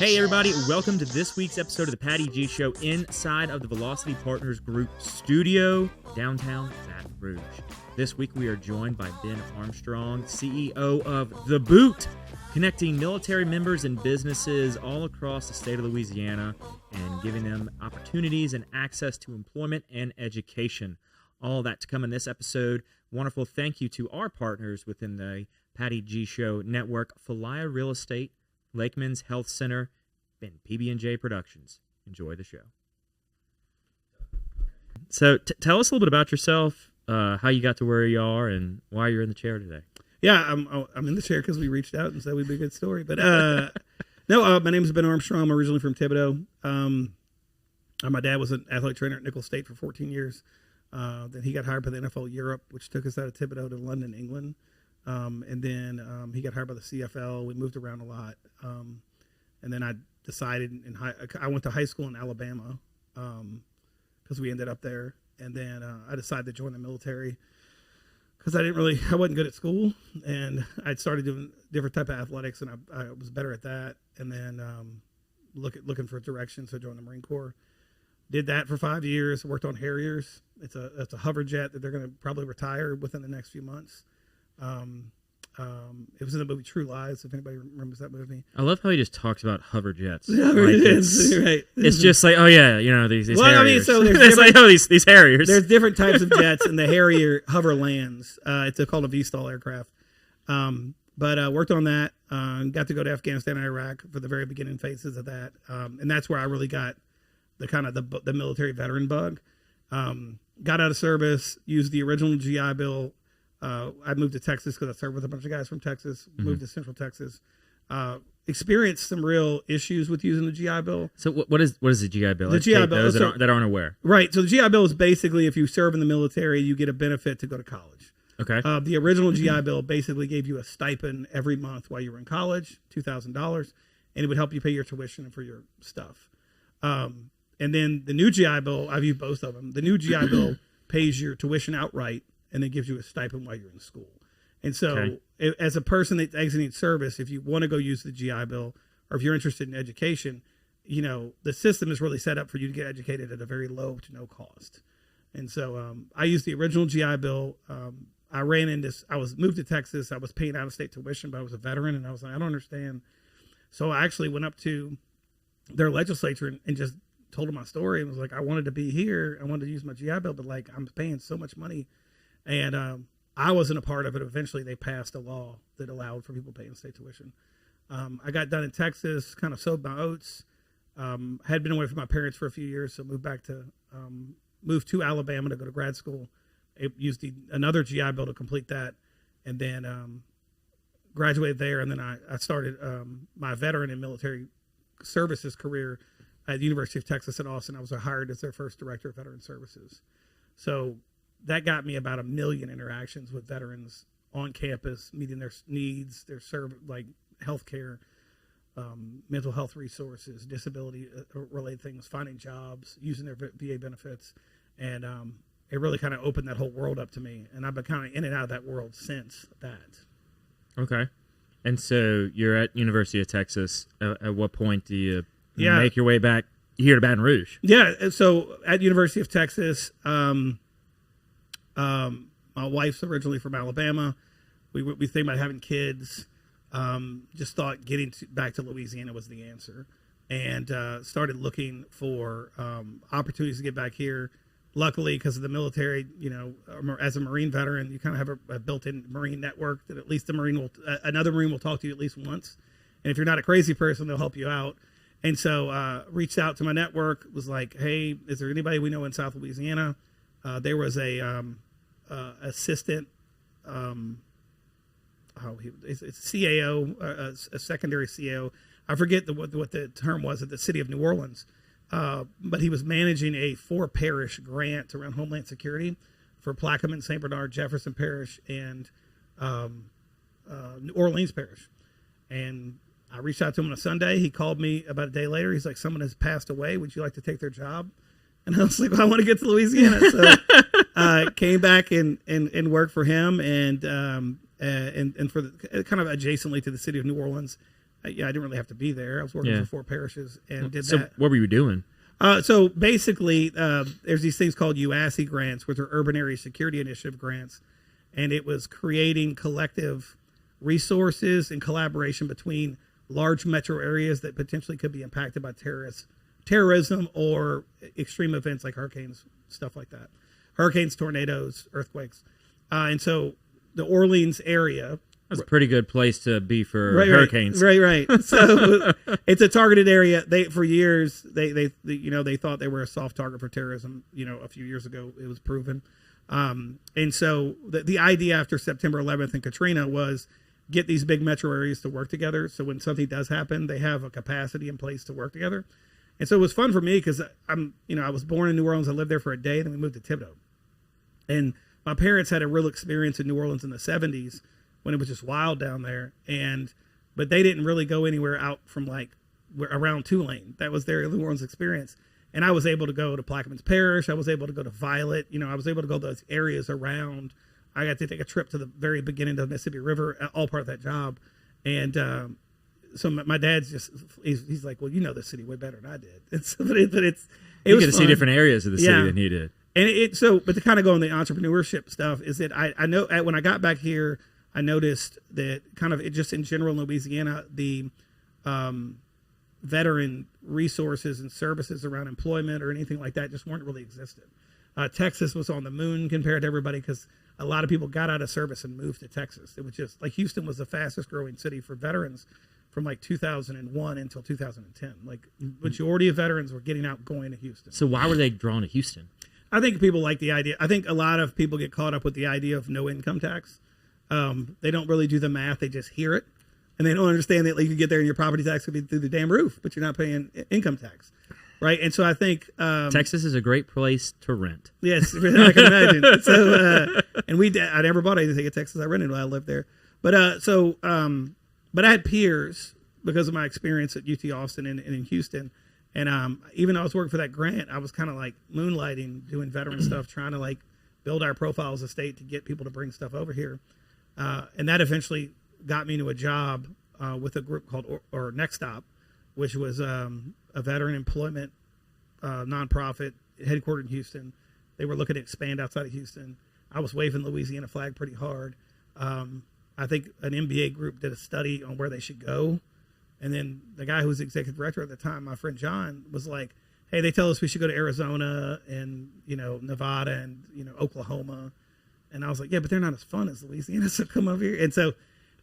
Hey everybody, welcome to this week's episode of the Patty G Show inside of the Velocity Partners Group studio, downtown Baton Rouge. This week we are joined by Ben Armstrong, CEO of The Boot, connecting military members and businesses all across the state of Louisiana and giving them opportunities and access to employment and education. All that to come in this episode. Wonderful thank you to our partners within the Patty G Show network, Falaya Real Estate, Lakeman's Health Center, and PB&J Productions. Enjoy the show. So tell us a little bit about yourself, how you got to where you are, and why you're in the chair today. Yeah, I'm in the chair because we reached out and said we'd be a good story. But no, my name is Ben Armstrong. I'm originally from Thibodaux. My dad was an athletic trainer at Nicholls State for 14 years. Then he got hired by the NFL Europe, which took us out of Thibodaux to London, England. And then he got hired by the CFL. We moved around a lot. And then I decided I went to high school in Alabama because we ended up there. And then I decided to join the military because I wasn't good at school. And I'd started doing different type of athletics, and I was better at that. And then looking for a direction, so I joined the Marine Corps. Did that for 5 years. Worked on Harriers. It's a hover jet that they're going to probably retire within the next few months. It was in the movie True Lies, if anybody remembers that movie. I love how he just talks about hover jets. Right. It's just like, oh yeah, these Harriers. I mean, so it's like, oh, these Harriers. There's different types of jets, and the Harrier hover lands. It's called a V-stall aircraft. But worked on that. Got to go to Afghanistan and Iraq for the very beginning phases of that. And that's where I really got the military veteran bug. Got out of service, used the original GI Bill. I moved to Texas because I served with a bunch of guys from Texas, moved to Central Texas, experienced some real issues with using the GI Bill. So what is the GI Bill? The GI Bill. Those that aren't aware. Right. So the GI Bill is basically if you serve in the military, you get a benefit to go to college. Okay. The original GI Bill basically gave you a stipend every month while you were in college, $2,000, and it would help you pay your tuition for your stuff. And then the new GI Bill, I've used both of them. The new GI Bill pays your tuition outright, and then gives you a stipend while you're in school. And so as a person that's exiting service, if you want to go use the GI Bill, or if you're interested in education, the system is really set up for you to get educated at a very low to no cost. And so I used the original GI Bill. I was moved to Texas. I was paying out-of-state tuition, but I was a veteran, and I was like, I don't understand. So I actually went up to their legislature and just told them my story and was like, I wanted to be here. I wanted to use my GI Bill, but I'm paying so much money. And I wasn't a part of it. Eventually, they passed a law that allowed for people paying state tuition. I got done in Texas, kind of sowed my oats. Had been away from my parents for a few years, so moved to Alabama to go to grad school. Used another GI Bill to complete that, and then graduated there. And then I started my veteran and military services career at the University of Texas at Austin. I was hired as their first director of veteran services. So that got me about 1 million interactions with veterans on campus, meeting their needs, their healthcare, mental health resources, disability-related things, finding jobs, using their VA benefits. And it really kind of opened that whole world up to me. And I've been kind of in and out of that world since that. Okay. And so you're at University of Texas. At what point do you make your way back here to Baton Rouge? Yeah. So at University of Texas, my wife's originally from Alabama. We think about having kids. Just thought getting back to Louisiana was the answer, and started looking for opportunities to get back here. Luckily, because of the military, as a Marine veteran, you kind of have a built-in Marine network that at least another Marine will talk to you at least once. And if you're not a crazy person, they'll help you out. And so reached out to my network, was like, hey, is there anybody we know in South Louisiana? There was a assistant, it's CAO, a secondary CAO. I forget what the term was at the city of New Orleans. But he was managing a 4-parish grant around Homeland Security for Plaquemine, St. Bernard, Jefferson Parish, and New Orleans Parish. And I reached out to him on a Sunday. He called me about a day later. He's like, someone has passed away. Would you like to take their job? And I was like, well, I want to get to Louisiana. So came back and worked for him and for kind of adjacently to the city of New Orleans. I didn't really have to be there. I was working for 4 parishes and did that. So what were you doing? So basically, there's these things called UASI grants, which are Urban Area Security Initiative grants, and it was creating collective resources and collaboration between large metro areas that potentially could be impacted by terrorism or extreme events like hurricanes, stuff like that. Hurricanes, tornadoes, earthquakes. And so the Orleans area... That's a pretty good place to be for hurricanes. Right. So it's a targeted area. For years, they thought they were a soft target for terrorism. A few years ago, it was proven. And so the idea after September 11th and Katrina was get these big metro areas to work together. So when something does happen, they have a capacity in place to work together. And so it was fun for me because I was born in New Orleans. I lived there for a day, then we moved to Thibodeau. And my parents had a real experience in New Orleans in the 70s when it was just wild down there. But they didn't really go anywhere out from around Tulane. That was their New Orleans experience. And I was able to go to Plaquemines Parish. I was able to go to Violet. I was able to go to those areas around. I got to take a trip to the very beginning of the Mississippi River, all part of that job. And so my dad's he's like, well, you know the city way better than I did. You get to see different areas of the city than he did. And but to kind of go on the entrepreneurship stuff is that I know when I got back here, I noticed that kind of just in general in Louisiana, the veteran resources and services around employment or anything like that just weren't really existent. Texas was on the moon compared to everybody because a lot of people got out of service and moved to Texas. It was just like Houston was the fastest growing city for veterans from 2001 until 2010. Majority of veterans were getting out going to Houston. So why were they drawn to Houston? I think people like the idea. I think a lot of people get caught up with the idea of no income tax. They don't really do the math. They just hear it. And they don't understand that you can get there and your property tax could be through the damn roof, but you're not paying income tax. Right. And so I think Texas is a great place to rent. Yes, I can imagine. So I never bought anything in Texas. I rented when I lived there. But but I had peers because of my experience at UT Austin and in Houston. And even though I was working for that grant, I was kind of moonlighting, doing veteran stuff, trying to build our profile as a state to get people to bring stuff over here. And that eventually got me to a job with a group called Next Stop, which was a veteran employment nonprofit headquartered in Houston. They were looking to expand outside of Houston. I was waving the Louisiana flag pretty hard. I think an MBA group did a study on where they should go. And then the guy who was executive director at the time, my friend John, was like, hey, they tell us we should go to Arizona and, Nevada and, Oklahoma. And I was like, yeah, but they're not as fun as Louisiana, so come over here. And so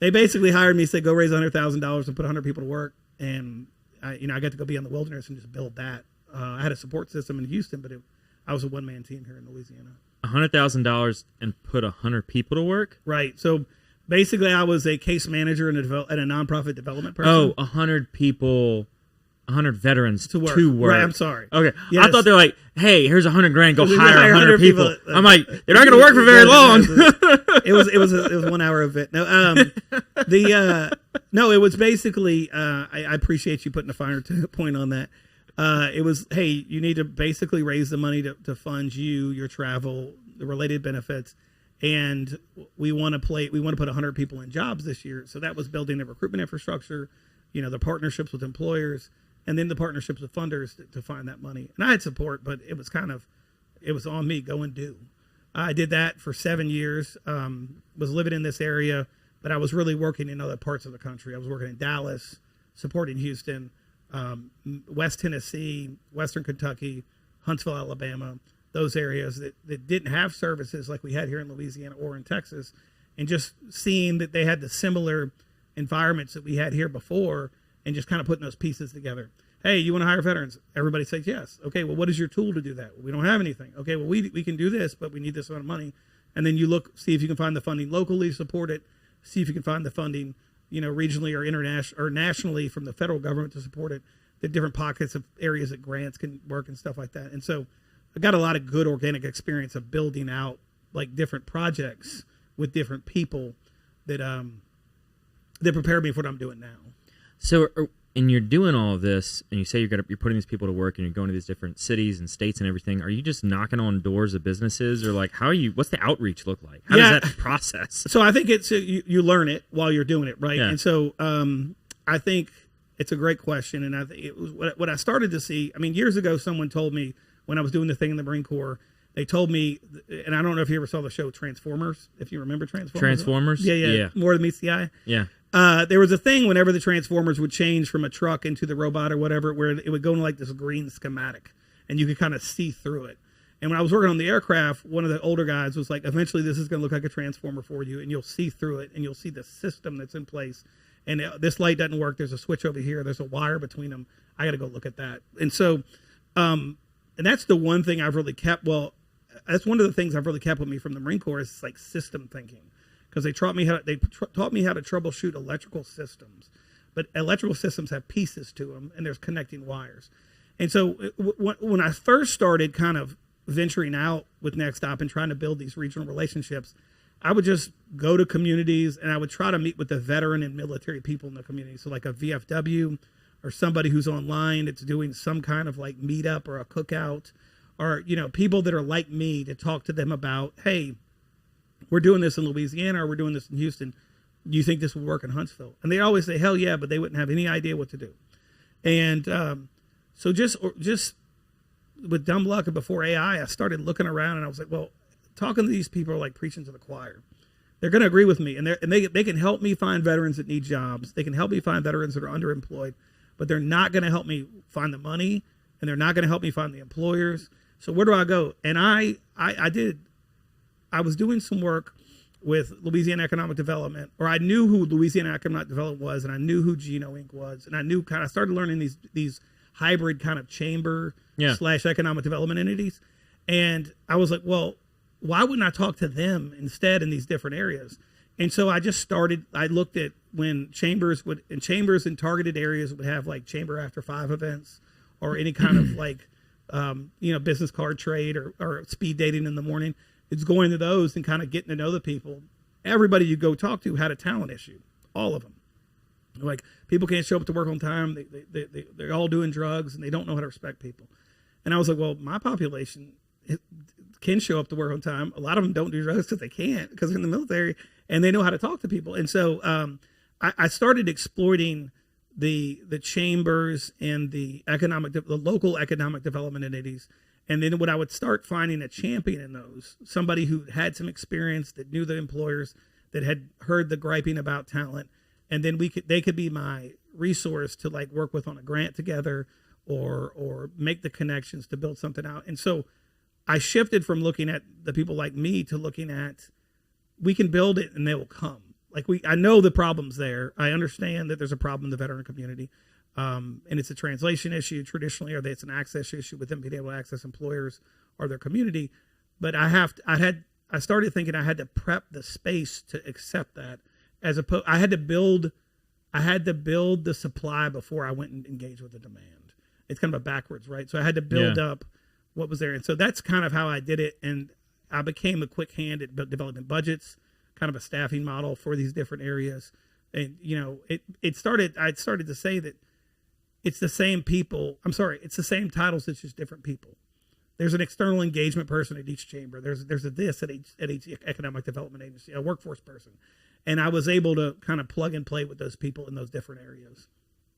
they basically hired me, said, go raise $100,000 and put 100 people to work. And, I got to go be in the wilderness and just build that. I had a support system in Houston, but I was a one-man team here in Louisiana. $100,000 and put 100 people to work? Right. So basically I was a case manager and a nonprofit development person. Oh, 100 people... 100 veterans to work. Right, I'm sorry. Okay. Yes. I thought they're like, hey, here's $100,000, go hire 100 people. I'm like, they're not going to work for very long. It was a 1 hour event. No, it was basically, I appreciate you putting a finer point on that. It was, hey, you need to basically raise the money to fund your travel, the related benefits. And we want to put 100 people in jobs this year. So that was building the recruitment infrastructure, the partnerships with employers, and then the partnerships with funders to find that money. And I had support, but it was on me, go and do. I did that for 7 years, was living in this area, but I was really working in other parts of the country. I was working in Dallas, supporting Houston, West Tennessee, Western Kentucky, Huntsville, Alabama, those areas that didn't have services like we had here in Louisiana or in Texas, and just seeing that they had the similar environments that we had here before, and just kind of putting those pieces together. Hey, you want to hire veterans? Everybody says yes. Okay, well, what is your tool to do that? Well, we don't have anything. Okay, well, we can do this, but we need this amount of money. And then you see if you can find the funding locally, support it. See if you can find the funding, regionally or international or nationally from the federal government to support it. The different pockets of areas that grants can work and stuff like that. And so I got a lot of good organic experience of building out different projects with different people that prepared me for what I'm doing now. So, and you're doing all of this, and you say you're putting these people to work, and you're going to these different cities and states and everything. Are you just knocking on doors of businesses, or what's the outreach look like? How does that process? So I think it's you learn it while you're doing it, right? Yeah. And so I think it's a great question, and I think it was what I started to see. I mean, years ago, someone told me when I was doing the thing in the Marine Corps, they told me, and I don't know if you ever saw the show Transformers, if you remember Transformers. Transformers? Yeah. More than meets the eye. Yeah. There was a thing whenever the Transformers would change from a truck into the robot or whatever, where it would go into like this green schematic, and you could kind of see through it. And when I was working on the aircraft, one of the older guys was like, eventually this is going to look like a transformer for you, and you'll see through it, and you'll see the system that's in place. And this light doesn't work. There's a switch over here. There's a wire between them. I got to go look at that. And so, and that's the one thing I've really kept. Well, that's one of the things I've really kept with me from the Marine Corps is like system thinking, because they taught me how to troubleshoot electrical systems, but electrical systems have pieces to them, and there's connecting wires. And so when I first started kind of venturing out with Next Stop and trying to build these regional relationships, I would just go to communities and I would try to meet with the veteran and military people in the community. So like a VFW or somebody who's online that's doing some kind of like meetup or a cookout, or, you know, people that are like me, to talk to them about, hey, we're doing this in Louisiana or we're doing this in Houston. Do you think this will work in Huntsville? And they always say, hell yeah, but they wouldn't have any idea what to do. And so just with dumb luck and before AI, I started looking around and I was like, well, talking to these people are like preaching to the choir. They're going to agree with me, and they can help me find veterans that need jobs. They can help me find veterans that are underemployed, but they're not going to help me find the money, and they're not going to help me find the employers. So where do I go? And I was doing some work with Louisiana Economic Development, or I knew who Louisiana Economic Development was, and I knew who Geno Inc. was, and I knew kind of started learning these hybrid kind of chamber / economic development entities. And I was like, well, why wouldn't I talk to them instead in these different areas? And so I just started, I looked at when chambers in targeted areas would have like chamber after 5 events, or any kind of like, business card trade or speed dating in the morning. It's going to those and kind of getting to know the people. Everybody you go talk to had a talent issue, all of them. Like, people can't show up to work on time. They're all doing drugs, and they don't know how to respect people. And I was like, well, my population can show up to work on time. A lot of them don't do drugs because they can't, because they're in the military, and they know how to talk to people. And so I started exploiting the chambers and the local economic development entities. And then when I would start finding a champion in those, somebody who had some experience, that knew the employers, that had heard the griping about talent, and then they could be my resource to like work with on a grant together, or make the connections to build something out. And so I shifted from looking at the people like me to looking at, we can build it and they will come. Like, I know the problem's there. I understand that there's a problem in the veteran community. And it's a translation issue traditionally, or it's an access issue with them being able to access employers or their community. But I started thinking I had to prep the space to accept that. I had to build the supply before I went and engaged with the demand. It's kind of a backwards, right? So I had to build up what was there. And so that's kind of how I did it. And I became a quick hand at developing budgets, kind of a staffing model for these different areas. And, I started to say that it's the same people. I'm sorry, it's the same titles, it's just different people. There's an external engagement person at each chamber. There's a this at each economic development agency, a workforce person. And I was able to kind of plug and play with those people in those different areas.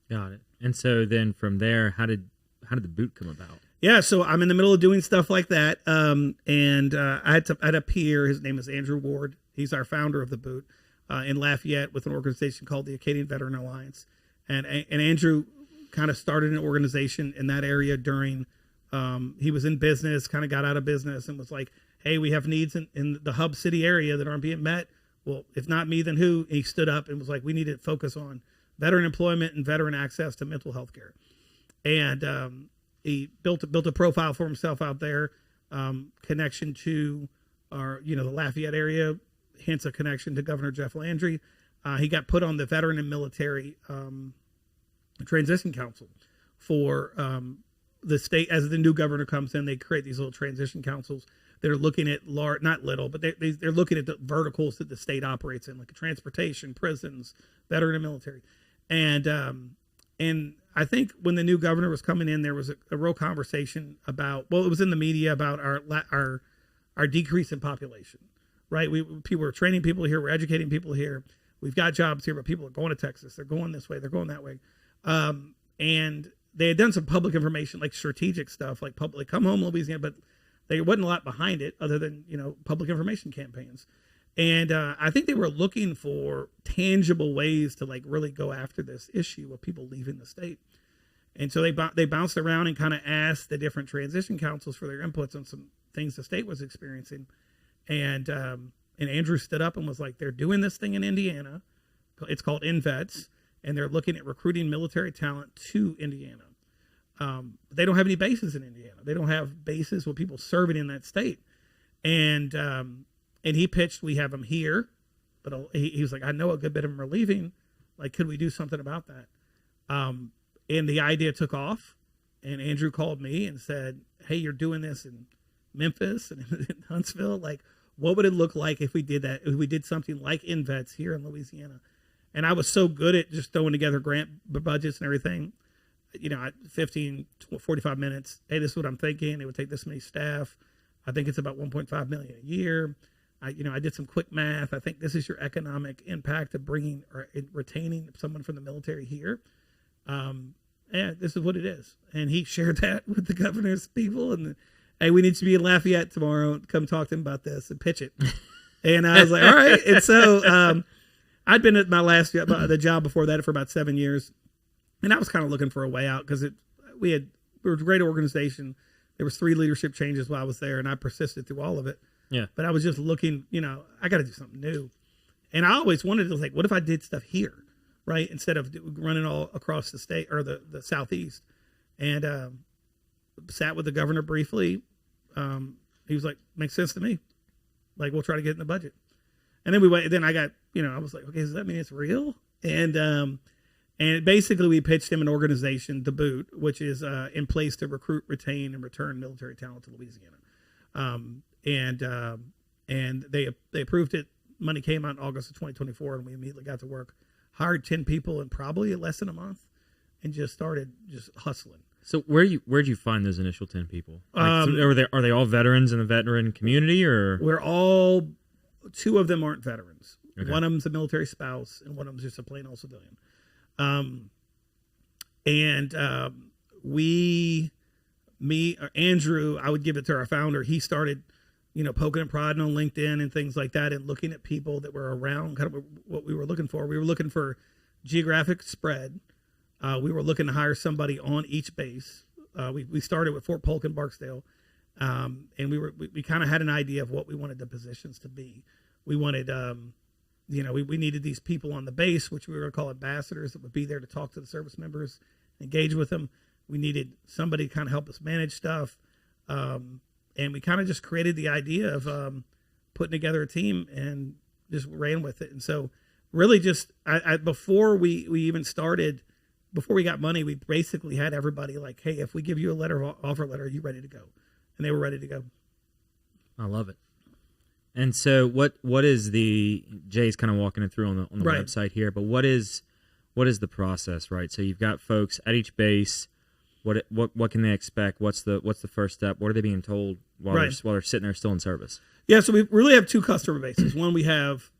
Got it. And so then from there, how did the boot come about? Yeah, so I'm in the middle of doing stuff like that. I had a peer, his name is Andrew Ward. He's our founder of the boot in Lafayette with an organization called the Acadian Veteran Alliance. And Andrew kind of started an organization in that area during, he was in business, kind of got out of business, and was like, hey, we have needs in the hub city area that aren't being met. Well, if not me, then who? And he stood up and was like, we need to focus on veteran employment and veteran access to mental health care. And he built a profile for himself out there, connection to the Lafayette area, hence a connection to Governor Jeff Landry. He got put on the Veteran and Military Transition Council for the state. As the new governor comes in, they create these little transition councils that are looking at not little, but they're looking at the verticals that the state operates in, like transportation, prisons, veteran and military. And I think when the new governor was coming in, there was a real conversation about, well, it was in the media about our decrease in population, right? People were training people here, we're educating people here, we've got jobs here, but people are going to Texas. They're going this way. They're going that way. And they had done some public information, like strategic stuff, like public come home Louisiana, but there wasn't a lot behind it other than, public information campaigns. And I think they were looking for tangible ways to like really go after this issue of people leaving the state. And so they bounced around and kind of asked the different transition councils for their inputs on some things the state was experiencing. And Andrew stood up and was like, they're doing this thing in Indiana. It's called InVets, and they're looking at recruiting military talent to Indiana. They don't have any bases in Indiana. They don't have bases with people serving in that state. And he pitched, we have them here, but he was like, I know a good bit of them are leaving. Like, could we do something about that? And the idea took off, and Andrew called me and said, hey, you're doing this in Memphis and in Huntsville. Like, what would it look like if we did that? If we did something like InVets here in Louisiana? And I was so good at just throwing together grant budgets and everything, 15, 45 minutes. Hey, this is what I'm thinking. It would take this many staff. I think it's about $1.5 million a year. I did some quick math. I think this is your economic impact of bringing or retaining someone from the military here. Yeah, this is what it is. And he shared that with the governor's people. And hey, we need to be in Lafayette tomorrow. Come talk to him about this and pitch it. And I was like, all right. And so I'd been at my last job, the job before that, for about 7 years. And I was kind of looking for a way out because we were a great organization. There was 3 leadership changes while I was there, and I persisted through all of it. Yeah. But I was just looking, I got to do something new. And I always wanted to like, what if I did stuff here, right? Instead of running all across the state or the Southeast. And sat with the governor briefly. He was like, makes sense to me. Like, we'll try to get it in the budget. And then we went, then I got, I was like, okay, does that mean it's real? And basically we pitched him an organization, The Boot, which is in place to recruit, retain, and return military talent to Louisiana. And they approved it. Money came out in August of 2024, and we immediately got to work. Hired 10 people in probably less than a month, and just started hustling. So where'd you find those initial 10 people? Like, are they all veterans in the veteran community, or? We're all, 2 of them aren't veterans. Okay. One of them's a military spouse, and one of them's just a plain old civilian. Andrew, I would give it to our founder. He started, poking and prodding on LinkedIn and things like that, and looking at people that were around kind of what we were looking for. We were looking for geographic spread. We were looking to hire somebody on each base. We started with Fort Polk and Barksdale. And we kind of had an idea of what we wanted the positions to be. We wanted, we needed these people on the base, which we were going to call ambassadors, that would be there to talk to the service members, engage with them. We needed somebody to kind of help us manage stuff. And we kind of just created the idea of putting together a team and just ran with it. And so really just before we even started, before we got money, we basically had everybody like, hey, if we give you a offer letter, are you ready to go? And they were ready to go. I love it. And so what is Jay's kind of walking it through on the right. website here, but what is the process, right? So you've got folks at each base. What can they expect? What's the first step? What are they being told while they're sitting there still in service? Yeah, so we really have 2 customer bases. One, we have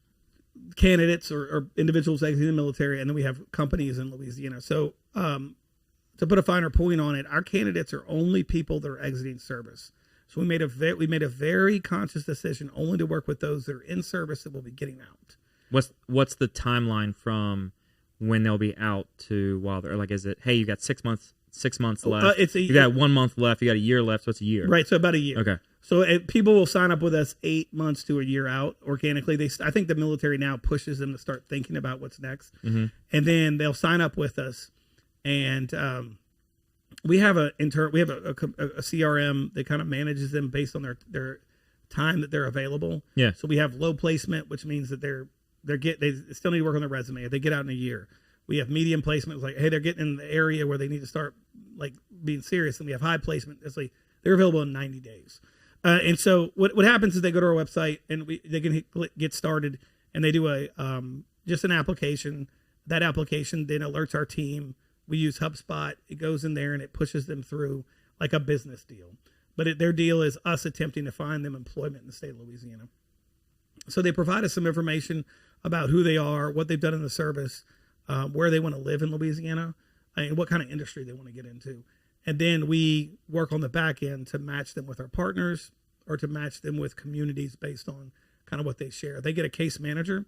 candidates or individuals exiting the military, and then we have companies in Louisiana. So to put a finer point on it, our candidates are only people that are exiting service. So we made a very conscious decision only to work with those that are in service that will be getting out. What's the timeline from when they'll be out to while they're like? Is it, hey, you got 6 months left? You got 1 month left. You got a year left. So it's a year, right? So about a year. Okay. So people will sign up with us 8 months to a year out organically. I think the military now pushes them to start thinking about what's next, mm-hmm. and then they'll sign up with us, and we have a CRM that kind of manages them based on their time that they're available. Yeah. So we have low placement, which means that they still need to work on their resume. If they get out in a year, we have medium placement. It's like, hey, they're getting in the area where they need to start like being serious, and we have high placement. It's like they're available in 90 days. And so what happens is they go to our website and they can get started, and they do just an application. That application then alerts our team. We use HubSpot. It goes in there and it pushes them through like a business deal. But their deal is us attempting to find them employment in the state of Louisiana. So they provide us some information about who they are, what they've done in the service, where they want to live in Louisiana, and what kind of industry they want to get into. And then we work on the back end to match them with our partners or to match them with communities based on kind of what they share. They get a case manager,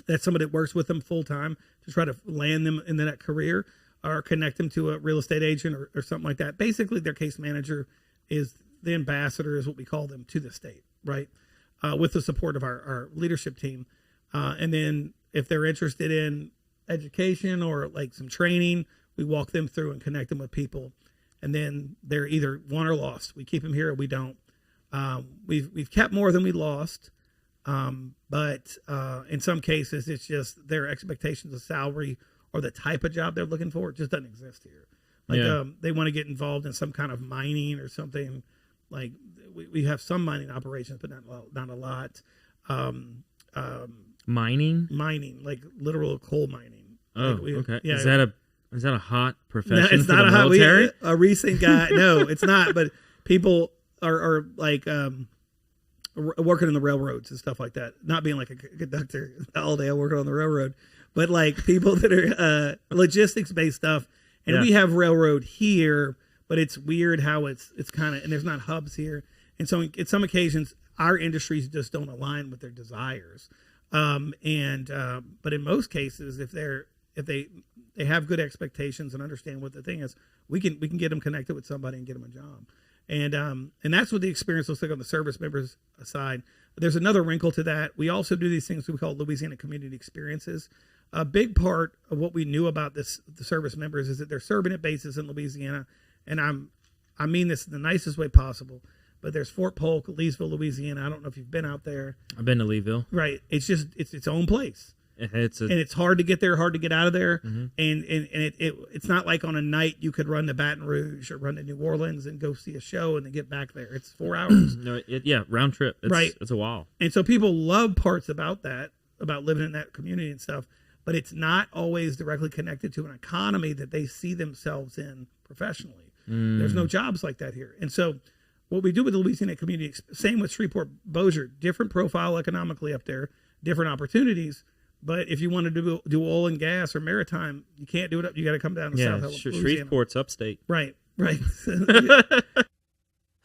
that's somebody that works with them full time to try to land them into that career or connect them to a real estate agent or something like that. Basically, their case manager is the ambassador, is what we call them, to the state, right? With the support of our leadership team. And then if they're interested in education or like some training, we walk them through and connect them with people. And then they're either won or lost. We keep them here or we don't. We've kept more than we lost. But in some cases, it's just their expectations of salary or the type of job they're looking for. It just doesn't exist here. Like they want to get involved in some kind of mining or something. Like we have some mining operations, but not a lot. Mining, like literal coal mining. Oh, like okay. Yeah, Is that a hot profession? No, it's for not the a hot. military? A recent guy. No, it's not. But people are like working in the railroads and stuff like that. Not being like a conductor all day working on the railroad, but like people that are logistics based stuff. And we have railroad here, but it's weird how it's kind of, and there's not hubs here. And so in some occasions, our industries just don't align with their desires. But in most cases, if they have good expectations and understand what the thing is, we can get them connected with somebody and get them a job. And that's what the experience looks like on the service members side. There's another wrinkle to that. We also do these things we call Louisiana community experiences. A big part of what we knew about the service members is that they're serving at bases in Louisiana. And I mean this in the nicest way possible, but there's Fort Polk, Leesville, Louisiana. I don't know if you've been out there. I've been to Leeville. Right. It's just, it's its own place. And it's hard to get there, hard to get out of there. Mm-hmm. And it's not like on a night you could run to Baton Rouge or run to New Orleans and go see a show and then get back there. It's 4 hours. Round trip. It's a while. And so people love parts about that, about living in that community and stuff, but it's not always directly connected to an economy that they see themselves in professionally. There's no jobs like that here. And so what we do with the Louisiana community, same with Shreveport, Bossier, different profile economically up there, different opportunities. But if you want to do oil and gas or maritime, you can't do it. You got to come down to South Louisiana. Shreveport's upstate. Right.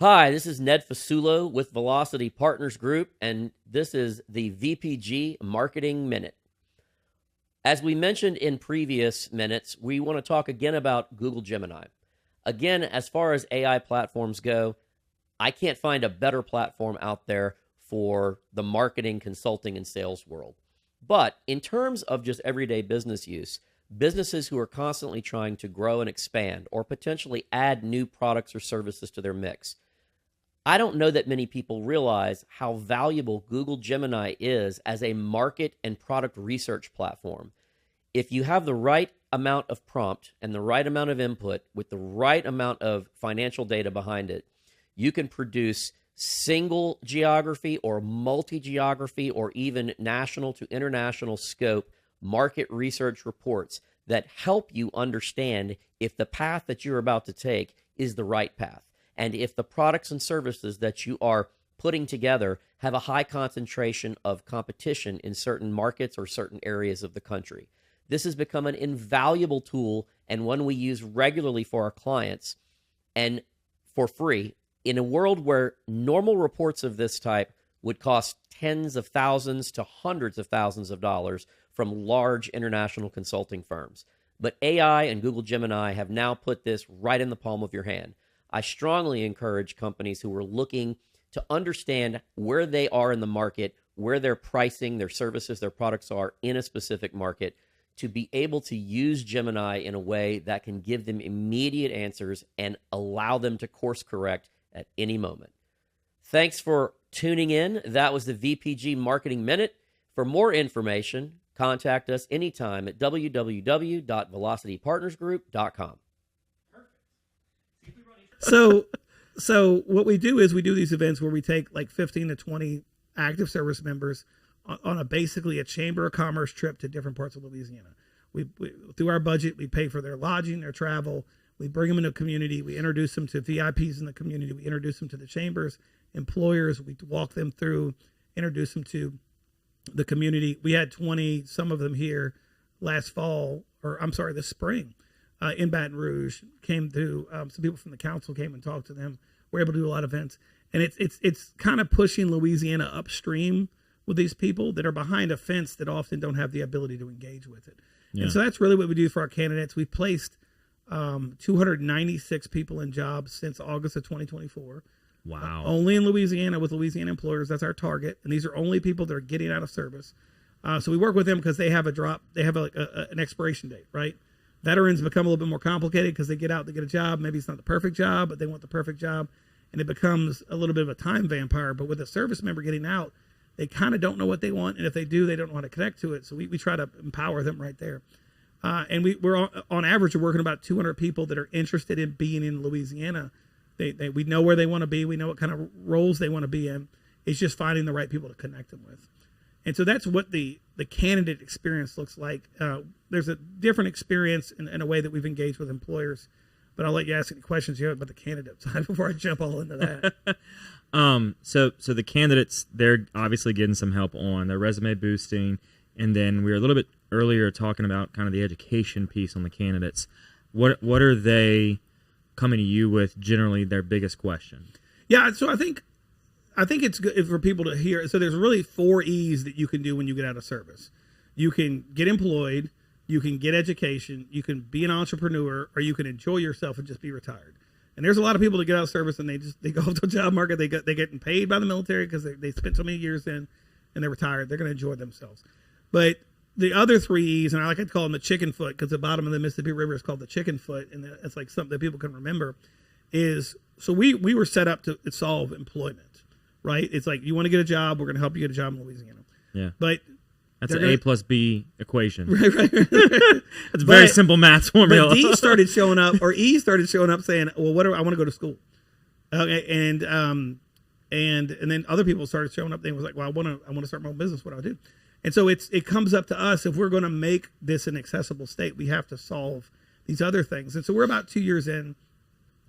Hi, this is Ned Fasulo with Velocity Partners Group, and this is the VPG Marketing Minute. As we mentioned in previous minutes, we want to talk again about Google Gemini. Again, as far as AI platforms go, I can't find a better platform out there for the marketing, consulting, and sales world. But in terms of just everyday business use, businesses who are constantly trying to grow and expand or potentially add new products or services to their mix, I don't know that many people realize how valuable Google Gemini is as a market and product research platform. If you have the right amount of prompt and the right amount of input with the right amount of financial data behind it, you can produce single geography or multi-geography or even national to international scope market research reports that help you understand if the path that you're about to take is the right path, and if the products and services that you are putting together have a high concentration of competition in certain markets or certain areas of the country. This has become an invaluable tool and one we use regularly for our clients and for free in a world where normal reports of this type would cost tens of thousands to hundreds of thousands of dollars from large international consulting firms. But AI and Google Gemini have now put this right in the palm of your hand. I strongly encourage companies who are looking to understand where they are in the market, where their pricing, their services, their products are in a specific market, to be able to use Gemini in a way that can give them immediate answers and allow them to course correct at any moment. Thanks for tuning in. That was the VPG Marketing Minute. For more information, contact us anytime at www.velocitypartnersgroup.com. So what we do is we do these events where we take like 15 to 20 active service members on basically a Chamber of Commerce trip to different parts of Louisiana. We through our budget, we pay for their lodging, their travel. We bring them into a community. We introduce them to VIPs in the community. We introduce them to the chambers, employers. We walk them through, introduce them to the community. We had 20, some of them here last fall, or I'm sorry, this spring, in Baton Rouge. Came through. Some people from the council came and talked to them. We're able to do a lot of events, and it's kind of pushing Louisiana upstream with these people that are behind a fence that often don't have the ability to engage with it. Yeah. And so that's really what we do for our candidates. We placed 296 people in jobs since August of 2024. Wow. Only in Louisiana with Louisiana employers. That's our target. And these are only people that are getting out of service. So we work with them because they have an expiration date, right? Veterans become a little bit more complicated because they get out, they get a job. Maybe it's not the perfect job, but they want the perfect job. And it becomes a little bit of a time vampire. But with a service member getting out, they kind of don't know what they want. And if they do, they don't know how to connect to it. So we try to empower them right there. And we're on average, we're working about 200 people that are interested in being in Louisiana. We know where they want to be. We know what kind of roles they want to be in. It's just finding the right people to connect them with. And so that's what the candidate experience looks like. There's a different experience in a way that we've engaged with employers. But I'll let you ask any questions you have about the candidate side before I jump all into that. So the candidates, they're obviously getting some help on their resume boosting. And then we were a little bit earlier talking about kind of the education piece on the candidates. What are they coming to you with generally their biggest question? Yeah, so I think it's good for people to hear. So there's really 4 E's that you can do when you get out of service. You can get employed, you can get education, you can be an entrepreneur, or you can enjoy yourself and just be retired. And there's a lot of people that get out of service and they go off to the job market. They getting paid by the military because they spent so many years in, and they're retired. They're going to enjoy themselves. But the other 3 E's, and I like to call them the chicken foot because the bottom of the Mississippi River is called the chicken foot, and it's like something that people can remember, is so we were set up to solve employment, right? It's like you want to get a job, we're going to help you get a job in Louisiana. Yeah. But that's an A plus B equation. Right. That's a very simple math formula. But D started showing up, or E started showing up saying, well, I want to go to school. Okay, and then other people started showing up. They was like, well, I want to start my own business. What do I do? And so it comes up to us, if we're going to make this an accessible state, we have to solve these other things. And so we're about 2 years in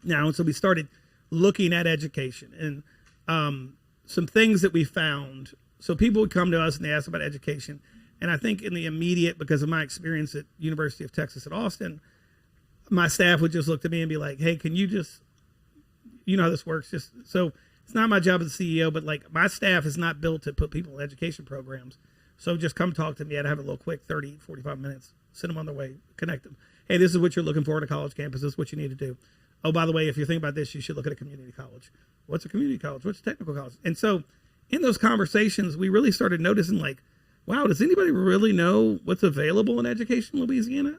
now, and so we started looking at education and some things that we found. So people would come to us and they ask about education, and I think in the immediate, because of my experience at University of Texas at Austin, my staff would just look at me and be like, hey, can you just, you know how this works? Just so it's not my job as the CEO, but like my staff is not built to put people in education programs. So just come talk to me. I'd have a little quick 30, 45 minutes, send them on their way, connect them. Hey, this is what you're looking for at a college campus. This is what you need to do. Oh, by the way, if you're thinking about this, you should look at a community college. What's a community college? What's a technical college? And so in those conversations, we really started noticing like, wow, does anybody really know what's available in education in Louisiana?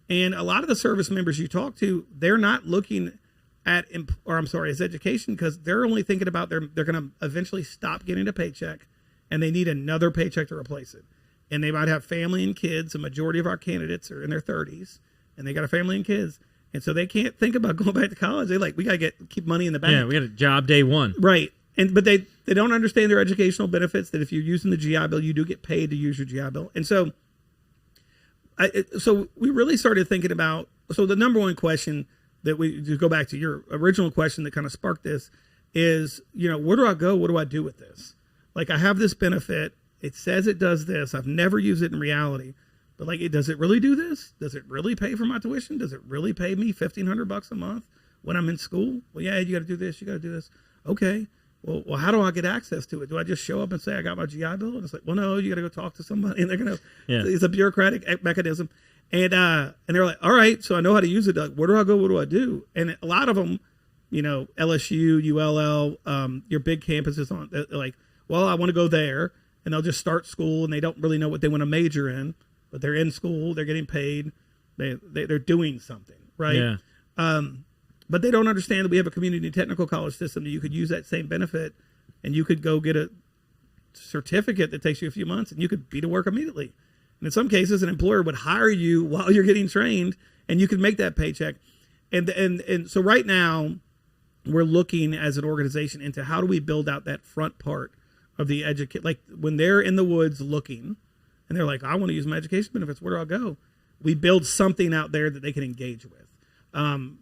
And a lot of the service members you talk to, they're not looking at, as education, because they're only thinking about they're going to eventually stop getting a paycheck, and they need another paycheck to replace it. And they might have family and kids. The majority of our candidates are in their 30s, and they got a family and kids. And so they can't think about going back to college. They we got to keep money in the bank. Yeah, we got a job day one. Right. But they don't understand their educational benefits, that if you're using the GI Bill, you do get paid to use your GI Bill. And so we really started thinking about, so the number one question that we just go back to your original question that kind of sparked this is, where do I go? What do I do with this? Like, I have this benefit. It says it does this. I've never used it in reality. But does it really do this? Does it really pay for my tuition? Does it really pay me $1,500 a month when I'm in school? Well, yeah, you got to do this. You got to do this. Okay. Well, how do I get access to it? Do I just show up and say I got my GI Bill? And it's like, well, no, you got to go talk to somebody, and they're gonna. Yeah. It's a bureaucratic mechanism, and they're like, all right, so I know how to use it. Like, where do I go? What do I do? And a lot of them, LSU, ULL, your big campuses on, they're like, well, I want to go there, and they'll just start school, and they don't really know what they want to major in, but they're in school, they're getting paid, they're doing something, right? Yeah. But they don't understand that we have a community technical college system that you could use that same benefit, and you could go get a certificate that takes you a few months, and you could be to work immediately. And in some cases, an employer would hire you while you're getting trained, and you could make that paycheck. And so right now, we're looking as an organization into how do we build out that front part of the like when they're in the woods looking, and they're like, I want to use my education benefits. Where do I go? We build something out there that they can engage with.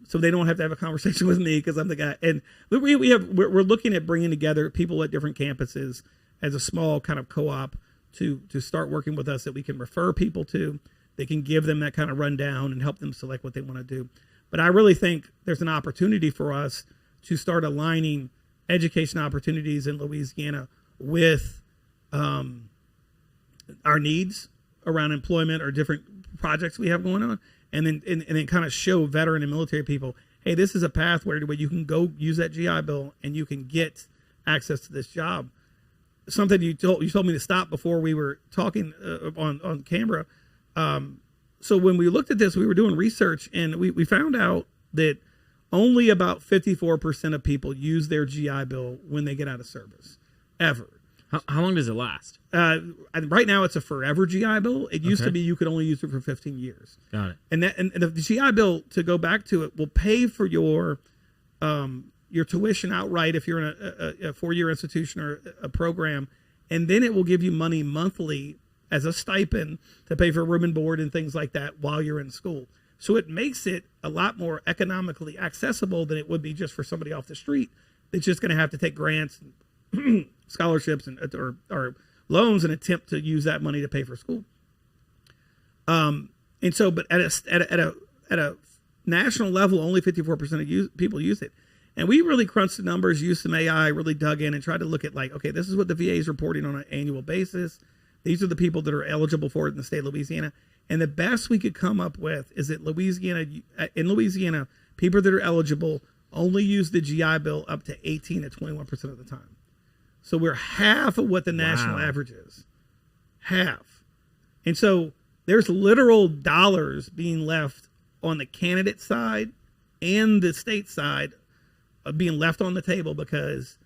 So they don't have to have a conversation with me because I'm the guy. And we're looking at bringing together people at different campuses as a small kind of co-op to start working with us that we can refer people to. They can give them that kind of rundown and help them select what they want to do. But I really think there's an opportunity for us to start aligning education opportunities in Louisiana with our needs around employment or different projects we have going on, and then kind of show veteran and military people, hey, this is a path where you can go use that GI Bill and you can get access to this job. Something you told me to stop before we were talking on camera. So when we looked at this, we were doing research, and we found out that only about 54% of people use their GI Bill when they get out of service, ever. How long does it last? Right now, it's a forever GI Bill. It used to be you could only use it for 15 years. Got it. And the GI Bill, to go back to it, will pay for your tuition outright if you're in a 4-year institution or a program, and then it will give you money monthly as a stipend to pay for room and board and things like that while you're in school. So it makes it a lot more economically accessible than it would be just for somebody off the street that's just going to have to take grants and scholarships or loans and attempt to use that money to pay for school. And so, but at a national level, only 54% of people use it. And we really crunched the numbers, used some AI, really dug in and tried to look at okay, this is what the VA is reporting on an annual basis. These are the people that are eligible for it in the state of Louisiana. And the best we could come up with is that in Louisiana, people that are eligible only use the GI Bill up to 18 to 21% of the time. So we're half of what the national average is. Half. And so there's literal dollars being left on the candidate side and the state side being left on the table because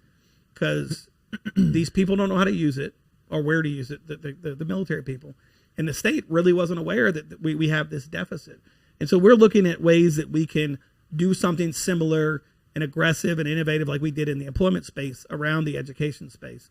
these people don't know how to use it or where to use it, the military people. And the state really wasn't aware that we have this deficit. And so we're looking at ways that we can do something similar and aggressive and innovative like we did in the employment space around the education space.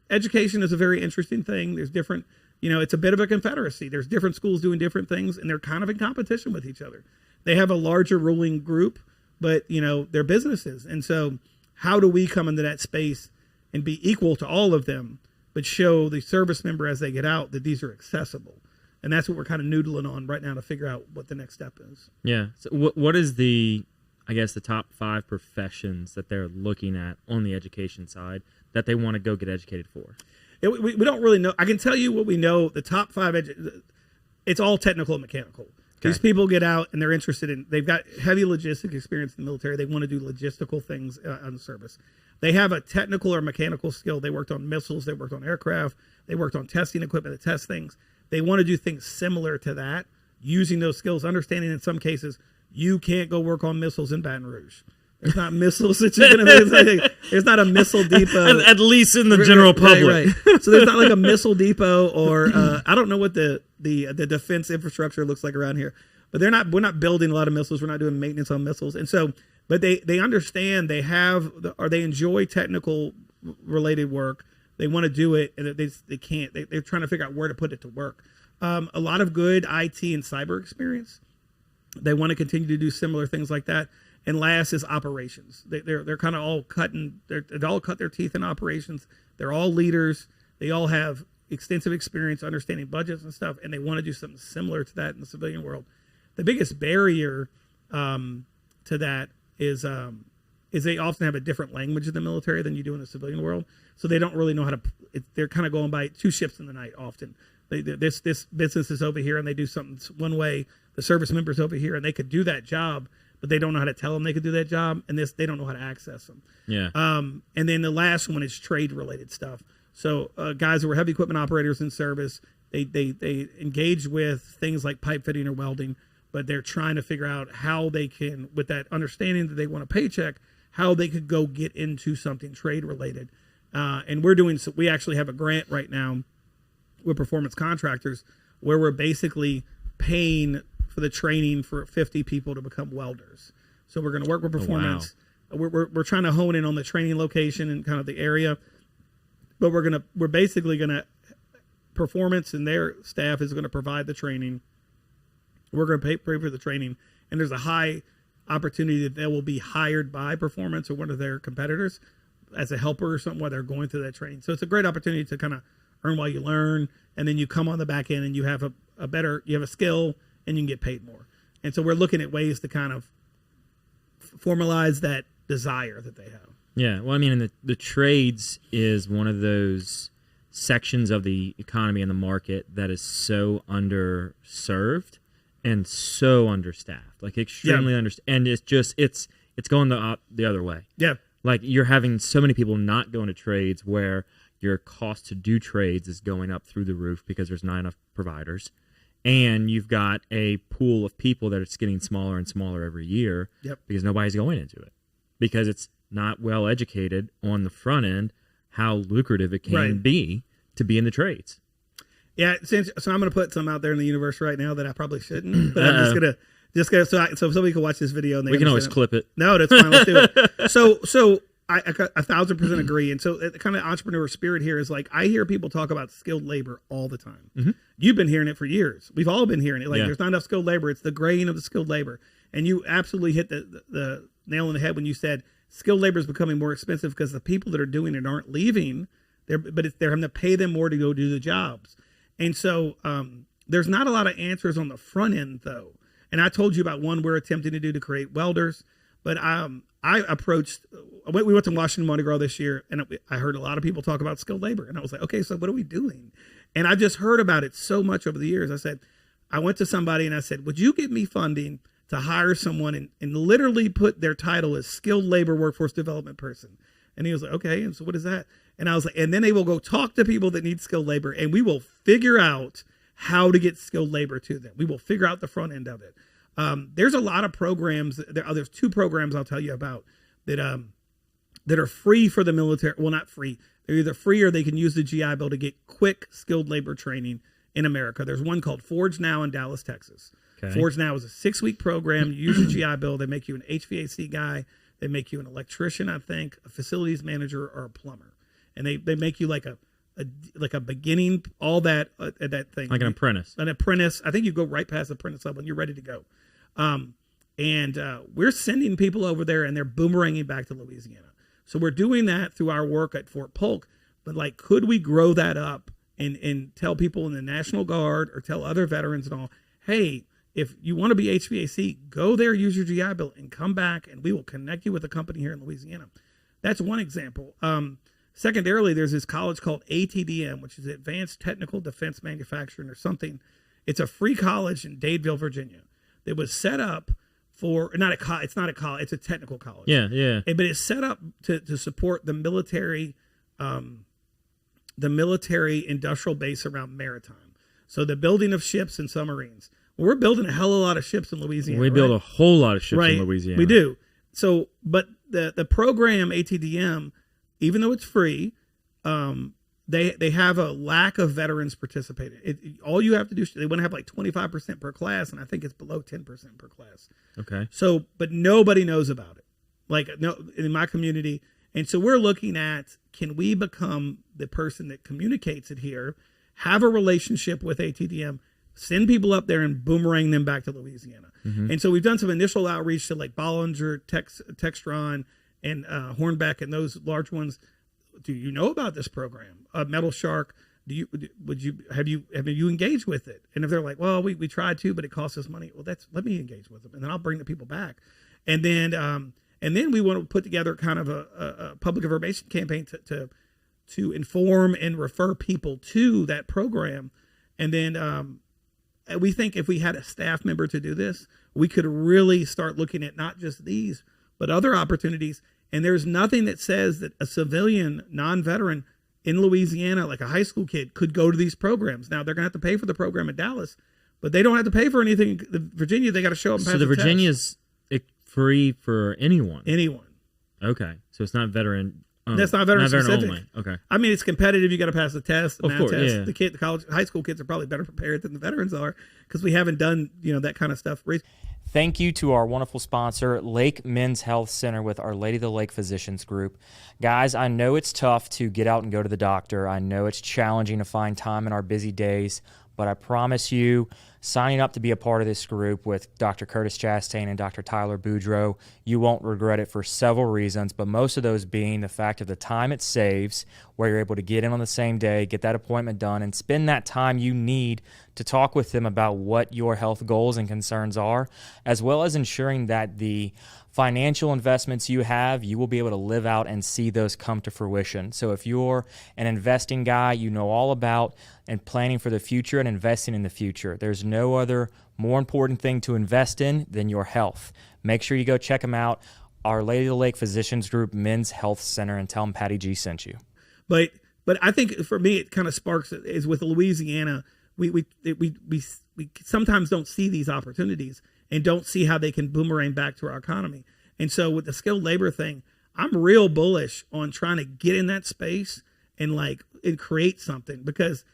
Education is a very interesting thing. There's different, it's a bit of a confederacy. There's different schools doing different things, and they're kind of in competition with each other. They have a larger ruling group, but, they're businesses. And so how do we come into that space and be equal to all of them, but show the service member as they get out that these are accessible? And that's what we're kind of noodling on right now to figure out what the next step is. Yeah. So what is the top 5 professions that they're looking at on the education side that they want to go get educated for? We don't really know. I can tell you what we know. The top 5, it's all technical and mechanical. Okay. These people get out and they're interested they've got heavy logistic experience in the military. They want to do logistical things on the service. They have a technical or mechanical skill. They worked on missiles. They worked on aircraft. They worked on testing equipment to test things. They want to do things similar to that, using those skills, understanding in some cases you can't go work on missiles in Baton Rouge. There's not missiles that you're going to there's not a missile depot. At least in the general public. Right. So there's not like a missile depot or I don't know what the defense infrastructure looks like around here. But we're not building a lot of missiles. We're not doing maintenance on missiles. And so, but they understand they enjoy technical related work. They want to do it, and they can't. They're trying to figure out where to put it to work. A lot of good IT and cyber experience. They want to continue to do similar things like that. And last is operations. They're kind of all they all cut their teeth in operations. They're all leaders. They all have extensive experience understanding budgets and stuff, and they want to do something similar to that in the civilian world. The biggest barrier to that is they often have a different language in the military than you do in the civilian world. So they don't really know how to. They're kind of going by 2 ships in the night often. This business is over here, and they do something one way. The service member's over here, and they could do that job, but they don't know how to tell them they could do that job, and they don't know how to access them. Yeah. And then the last one is trade-related stuff. So guys who are heavy equipment operators in service, they engage with things like pipe fitting or welding, but they're trying to figure out how they can, with that understanding that they want a paycheck, how they could go get into something trade-related. And we actually have a grant right now with performance contractors where we're basically paying for the training for 50 people to become welders. So we're going to work with performance. Oh, wow. We're trying to hone in on the training location and kind of the area, but we're basically going to performance and their staff is going to provide the training. We're going to pay for the training, and there's a high opportunity that they will be hired by performance or one of their competitors as a helper or something while they're going through that training. So it's a great opportunity to kind of earn while you learn, and then you come on the back end and you have you have a skill and you can get paid more. And so we're looking at ways to kind of formalize that desire that they have. Yeah, well, I mean, the trades is one of those sections of the economy and the market that is so underserved and so understaffed, like extremely understaffed, and it's going the other way. Yeah, like you're having so many people not going to trades where your cost to do trades is going up through the roof because there's not enough providers, and you've got a pool of people that it's getting smaller and smaller every year because nobody's going into it because it's not well educated on the front end how lucrative it can be to be in the trades. Yeah, so I'm going to put some out there in the universe right now that I probably shouldn't, but I'm just gonna so somebody can watch this video and they we can always clip it. No, that's fine. Let's do it. So I 1,000% agree. And so the kind of entrepreneur spirit here is like I hear people talk about skilled labor all the time. Mm-hmm. You've been hearing it for years. We've all been hearing it. Like there's not enough skilled labor. It's the graying of the skilled labor. And you absolutely hit the nail on the head when you said skilled labor is becoming more expensive because the people that are doing it aren't leaving. They're having to pay them more to go do the jobs. And so there's not a lot of answers on the front end, though. And I told you about one we're attempting to do to create welders. But we went to Washington Mardi Gras this year, and I heard a lot of people talk about skilled labor. And I was like, okay, so what are we doing? And I just heard about it so much over the years. I went to somebody and I said, would you give me funding to hire someone and literally put their title as skilled labor workforce development person? And he was like, okay, and so what is that? And I was like, and then they will go talk to people that need skilled labor, and we will figure out how to get skilled labor to them. We will figure out the front end of it. There's a lot of programs. There's 2 programs I'll tell you about that are free for the military. Well, not free. They're either free or they can use the GI Bill to get quick skilled labor training in America. There's one called Forge Now in Dallas, Texas. Okay. Forge Now is a 6-week program. You use the GI Bill. They make you an HVAC guy. They make you an electrician, I think, a facilities manager, or a plumber. And they make you like a beginning, all that thing. Like an apprentice. An apprentice. I think you go right past the apprentice level and you're ready to go. And we're sending people over there and they're boomeranging back to Louisiana. So we're doing that through our work at Fort Polk. But like, could we grow that up and tell people in the National Guard or tell other veterans and all, hey, if you want to be HVAC, go there, use your GI Bill, and come back, and we will connect you with a company here in Louisiana. That's one example. Secondarily, there's this college called ATDM, which is Advanced Technical Defense Manufacturing or something. It's a free college in Dadeville, Virginia. That was set up for it's not a college. It's a technical college. Yeah. But it's set up to support the military industrial base around maritime. So the building of ships and submarines. Well, we're building a hell of a lot of ships in Louisiana. We build a whole lot of ships in Louisiana. We do. So, but the program ATDM, even though it's free, they have a lack of veterans participating. All you have to do, they want to have like 25% per class, and I think it's below 10% per class. Okay. So, but nobody knows about it, like no in my community. And so we're looking at, can we become the person that communicates it here, have a relationship with ATDM, send people up there and boomerang them back to Louisiana. Mm-hmm. And so we've done some initial outreach to like Bollinger, Textron, and Hornbeck, and those large ones. Do you know about this program? Metal Shark. Have you engaged with it? And if they're like, well, we tried to, but it costs us money. Well, let me engage with them, and then I'll bring the people back. And then we want to put together kind of a public information campaign to inform and refer people to that program. And then we think if we had a staff member to do this, we could really start looking at not just these, but other opportunities. And there's nothing that says that a civilian, non-veteran in Louisiana, like a high school kid, could go to these programs. Now, they're going to have to pay for the program in Dallas, but they don't have to pay for anything. Virginia, they got to show up and pass the test. Virginia's free for anyone? Anyone. Okay. So it's not veteran. That's not veteran specific. Only. Okay. I mean, it's competitive. You got to pass the test. The of course, test. Yeah. The college, high school kids are probably better prepared than the veterans are because we haven't done that kind of stuff. Thank you to our wonderful sponsor, Lake Men's Health Center with Our Lady of the Lake Physicians Group. Guys, I know it's tough to get out and go to the doctor. I know it's challenging to find time in our busy days, but I promise you, signing up to be a part of this group with Dr. Curtis Chastain and Dr. Tyler Boudreau, you won't regret it for several reasons, but most of those being the fact of the time it saves, where you're able to get in on the same day, get that appointment done, and spend that time you need to talk with them about what your health goals and concerns are, as well as ensuring that the financial investments you have, you will be able to live out and see those come to fruition. So if you're an investing guy, you know all about and planning for the future and investing in the future. There's no other more important thing to invest in than your health. Make sure you go check them out. Our Lady of the Lake Physicians Group Men's Health Center, and tell them Patty G sent you. But I think for me, it kind of sparks is with Louisiana. We sometimes don't see these opportunities and don't see how they can boomerang back to our economy. And so with the skilled labor thing, I'm real bullish on trying to get in that space and create something, because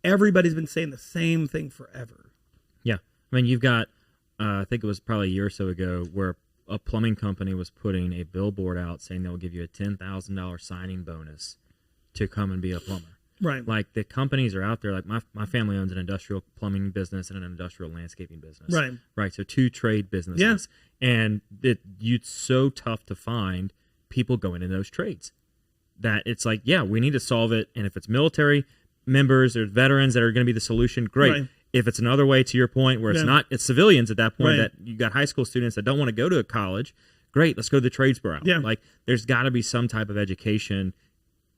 everybody's been saying the same thing forever. Yeah. I mean, you've got, I think it was probably a year or so ago, where a plumbing company was putting a billboard out saying they'll give you a $10,000 signing bonus to come and be a plumber. Right. Like, the companies are out there. Like, my family owns an industrial plumbing business and an industrial landscaping business. Right. Right. So 2 trade businesses. Yeah. And it's so tough to find people going in those trades that it's like, yeah, we need to solve it. And if it's military members or veterans that are going to be the solution, great. Right. If it's another way, to your point, where it's civilians at that point, that you got high school students that don't want to go to a college, great, let's go to the tradesboro. Yeah. Like, there's got to be some type of – education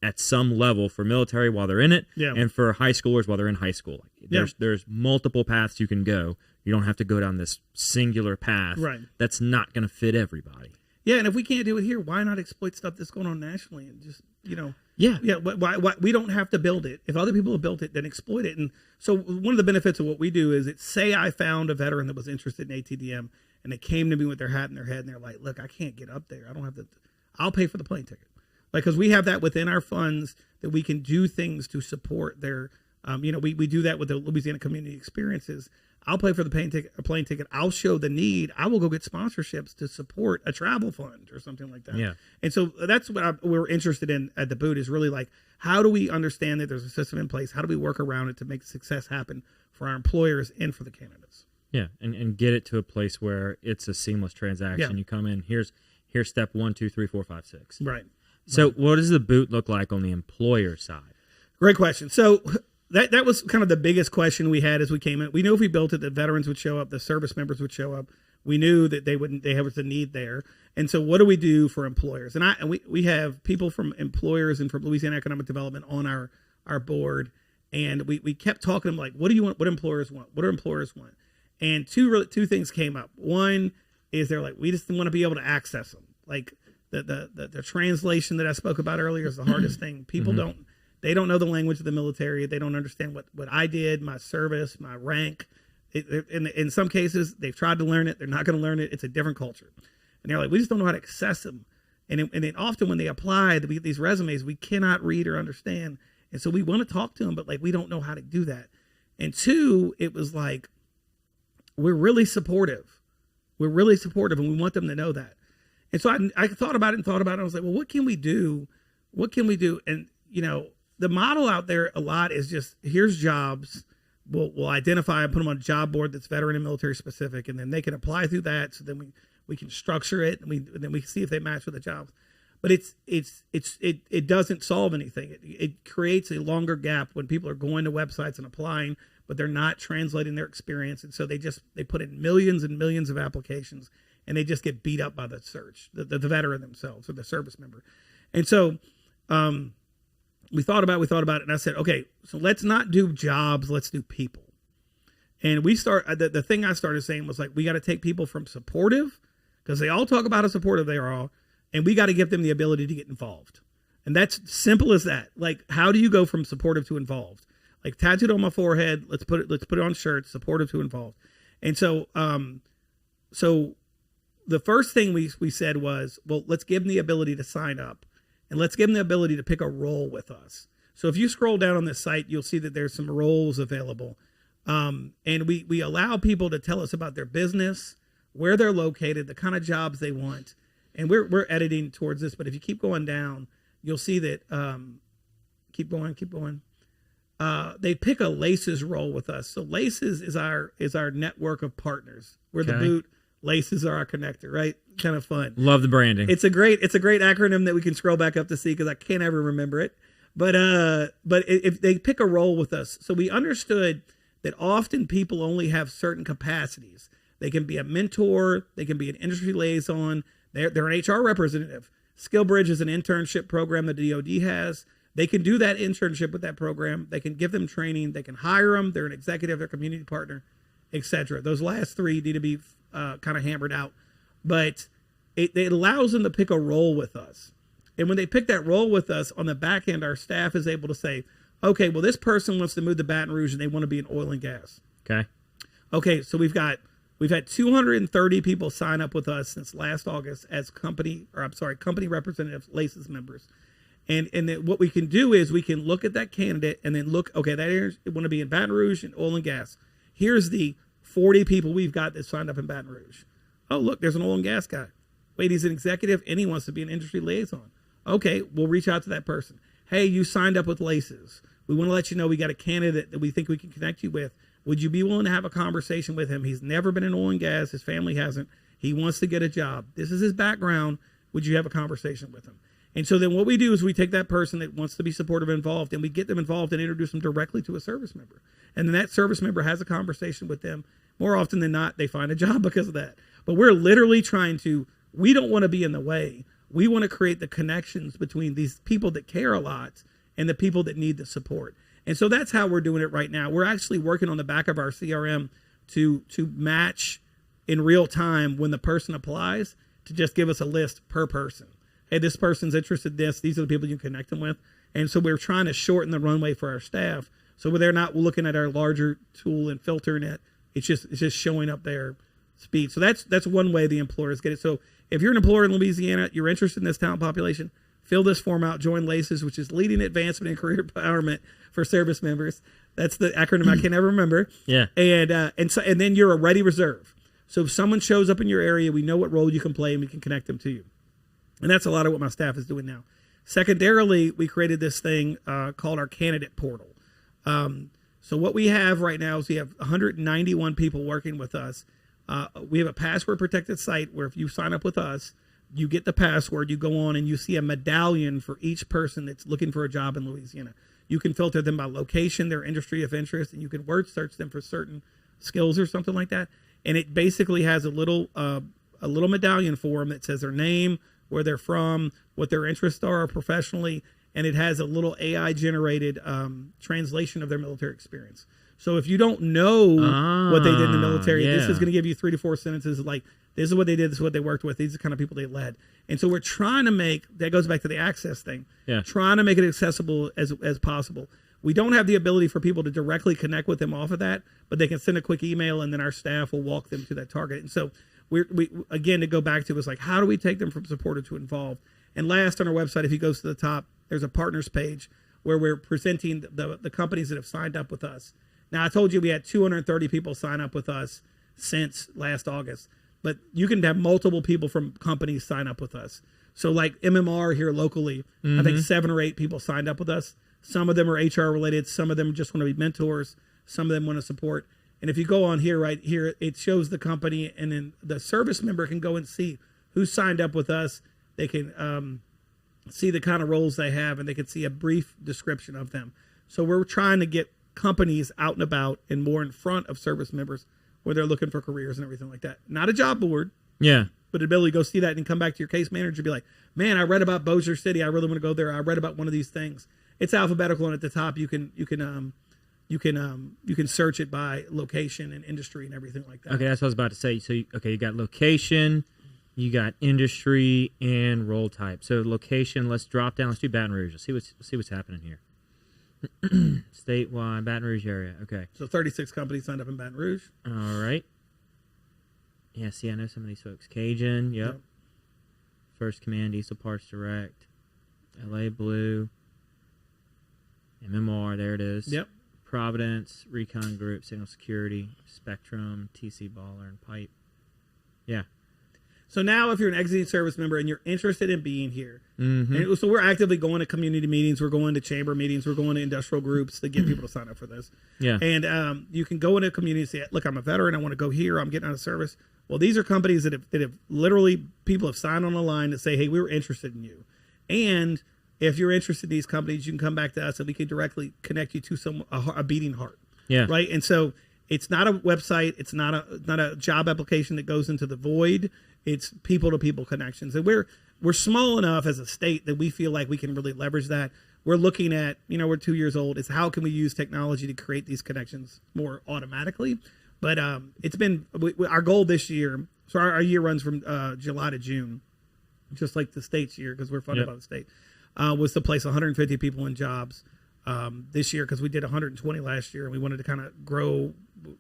at some level for military while they're in it, and for high schoolers while they're in high school. There's multiple paths you can go. You don't have to go down this singular path that's not going to fit everybody. Yeah, and if we can't do it here, why not exploit stuff that's going on nationally and just, Yeah. Why we don't have to build it. If other people have built it, then exploit it. And so one of the benefits of what we do is, say I found a veteran that was interested in ATDM and they came to me with their hat in their head and they're like, look, I can't get up there. I don't have I'll pay for the plane ticket. Because we have that within our funds that we can do things to support their, we do that with the Louisiana Community Experiences. I'll pay for the plane ticket. I'll show the need. I will go get sponsorships to support a travel fund or something like that. Yeah. And so that's what we're interested in at the Boot, is really like, how do we understand that there's a system in place? How do we work around it to make success happen for our employers and for the candidates? Yeah, and get it to a place where it's a seamless transaction. Yeah. You come in, here's step 1, 2, 3, 4, 5, 6. Right. So what does the Boot look like on the employer side? Great question. So that was kind of the biggest question we had as we came in. We knew if we built it, the veterans would show up, the service members would show up. We knew that they was a need there. And so what do we do for employers? And we have people from employers and from Louisiana Economic Development on our board. And we kept talking to them like, what do you want? What employers want? What do employers want? And two things came up. One is they're like, we just want to be able to access them. Like, the translation that I spoke about earlier is the hardest thing. People don't know the language of the military. They don't understand what I did, my service, my rank. In some cases, they've tried to learn it. They're not going to learn it. It's a different culture. And they're like, we just don't know how to access them. And then often when they apply these resumes, we cannot read or understand. And so we want to talk to them, but we don't know how to do that. And 2, it was like, we're really supportive. We're really supportive, and we want them to know that. And so I thought about it. I was like, well, what can we do? And, the model out there a lot is just, here's jobs. We'll identify and put them on a job board that's veteran and military specific, and then they can apply through that. So then we can structure it, and then we see if they match with the jobs. But it doesn't solve anything. It creates a longer gap when people are going to websites and applying, but they're not translating their experience. And so they put in millions and millions of applications, and they just get beat up by the search, the veteran themselves or the service member. And so we thought about it, and I said, okay, so let's not do jobs, let's do people. And the thing I started saying was like, we got to take people from supportive, because they all talk about how supportive they are, and we got to give them the ability to get involved. And that's simple as that. Like, how do you go from supportive to involved? Like, tattooed on my forehead, let's put it on shirts, supportive to involved. And so the first thing we said was, well, let's give them the ability to sign up, and let's give them the ability to pick a role with us. So if you scroll down on this site, you'll see that there's some roles available. And we allow people to tell us about their business, where they're located, the kind of jobs they want. And we're editing towards this, but if you keep going down, you'll see that, keep going. They pick a Laces role with us. So Laces is our network of partners. We're the boot. Laces are our connector, right? Kind of fun. Love the branding. It's a great acronym that we can scroll back up to see because I can't ever remember it. But if they pick a role with us, so we understood that often people only have certain capacities. They can be a mentor, they can be an industry liaison, they're an HR representative. SkillBridge is an internship program that the DoD has. They can do that internship with that program. They can give them training. They can hire them. They're an executive, they're a community partner, etc. Those last three need to be kind of hammered out. But it allows them to pick a role with us. And when they pick that role with us, on the back end, our staff is able to say, okay, well, this person wants to move to Baton Rouge and they want to be in oil and gas. Okay, so we've had 230 people sign up with us since last August as company representatives, Laces members. And then what we can do is we can look at that candidate and then look, okay, that area want to be in Baton Rouge and oil and gas. Here's the 40 people we've got that signed up in Baton Rouge. Oh, look, there's an oil and gas guy. Wait, he's an executive and he wants to be an industry liaison. Okay, we'll reach out to that person. Hey, you signed up with Laces. We want to let you know we got a candidate that we think we can connect you with. Would you be willing to have a conversation with him? He's never been in oil and gas. His family hasn't. He wants to get a job. This is his background. Would you have a conversation with him? And so then what we do is we take that person that wants to be supportive and involved, and we get them involved and introduce them directly to a service member. And then that service member has a conversation with them. More often than not, they find a job because of that. But we're literally we don't want to be in the way. We want to create the connections between these people that care a lot and the people that need the support. And so that's how we're doing it right now. We're actually working on the back of our CRM to match in real time when the person applies, to just give us a list per person. Hey, this person's interested in this. These are the people you can connect them with. And so we're trying to shorten the runway for our staff. So when they're not looking at our larger tool and filtering it, it's just showing up their speed. So that's one way the employers get it. So if you're an employer in Louisiana, you're interested in this talent population, fill this form out, join Laces, which is Leading Advancement and Career Empowerment for Service Members. That's the acronym I can never remember. Yeah. And then you're a ready reserve. So if someone shows up in your area, we know what role you can play and we can connect them to you. And that's a lot of what my staff is doing now. Secondarily, we created this thing called our candidate portal. So what we have right now is we have 191 people working with us. We have a password protected site where if you sign up with us, you get the password, you go on and you see a medallion for each person that's looking for a job in Louisiana. You can filter them by location, their industry of interest, and you can word search them for certain skills or something like that. And it basically has a little medallion for them that says their name, where they're from, what their interests are professionally, and it has a little AI generated translation of their military experience. So if you don't know what they did in the military, this is going to give you 3 to 4 sentences like, this is what they did, this is what they worked with, these are the kind of people they led. And so we're trying to make, that goes back to the access thing, trying to make it accessible as possible. We don't have the ability for people to directly connect with them off of that, but they can send a quick email and then our staff will walk them to that target. And so we again, to go back to, is like, how do we take them from supported to involved? And last, on our website, if you go to the top, there's a partners page where we're presenting the companies that have signed up with us. Now, I told you we had 230 people sign up with us since last August, but you can have multiple people from companies sign up with us. So like MMR here locally, I think 7 or 8 people signed up with us. Some of them are HR related. Some of them just want to be mentors. Some of them want to support. And if you go on here, right here, it shows the company, and then the service member can go and see who signed up with us. They can see the kind of roles they have, and they can see a brief description of them. So we're trying to get companies out and about and more in front of service members where they're looking for careers and everything like that. Not a job board. Yeah. But the ability to go see that and come back to your case manager and be like, man, I read about Bossier City. I really want to go there. I read about one of these things. It's alphabetical, and at the top you can search it by location and industry and everything like that. Okay, that's what I was about to say. So, you got location, you got industry, and role type. So location, let's drop down. Let's do Baton Rouge. Let's see what's happening here. Statewide, Baton Rouge area. Okay. So 36 companies signed up in Baton Rouge. All right. Yeah, see, I know some of these folks. Cajun, yep. First Command, Diesel Parts Direct, LA Blue, MMR, there it is. Yep. Providence, Recon Group, Signal Security, Spectrum, TC Baller, and Pipe. Yeah. So now if you're an exiting service member and you're interested in being here, Mm-hmm. and so we're actively going to community meetings, we're going to chamber meetings, we're going to industrial groups to get people to sign up for this. Yeah. And you can go into a community and say, look, I'm a veteran, I want to go here, I'm getting out of service. Well, these are companies that have literally, people have signed on the line to say, hey, we were interested in you. And if you're interested in these companies, you can come back to us and we can directly connect you to a beating heart. Yeah. Right. And so it's not a website. It's not a job application that goes into the void. It's people to people connections. And we're small enough as a state that we feel like we can really leverage that. We're looking at, we're 2 years old. It's how can we use technology to create these connections more automatically? But it's been our goal this year. So our year runs from July to June, just like the state's year because we're funded by the state. Was to place 150 people in jobs this year because we did 120 last year and we wanted to kind of grow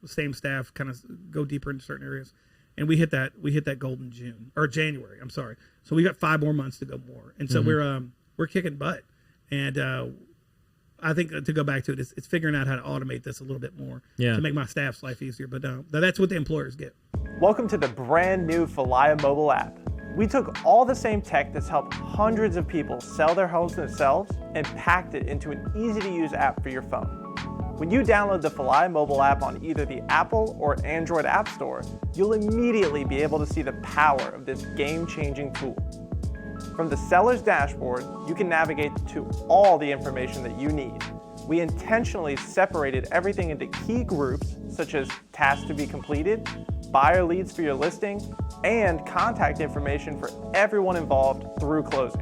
same staff, kind of go deeper into certain areas, and we hit that goal in January. I'm sorry. So we got 5 more months to go more, and so we're kicking butt. And I think to go back to it, it's figuring out how to automate this a little bit more to make my staff's life easier. But that's what the employers get. Welcome to the brand new Falaya mobile app. We took all the same tech that's helped hundreds of people sell their homes themselves and packed it into an easy-to-use app for your phone. When you download the Falaya mobile app on either the Apple or Android App Store, you'll immediately be able to see the power of this game-changing tool. From the seller's dashboard, you can navigate to all the information that you need. We intentionally separated everything into key groups, such as tasks to be completed, buyer leads for your listing, and contact information for everyone involved through closing.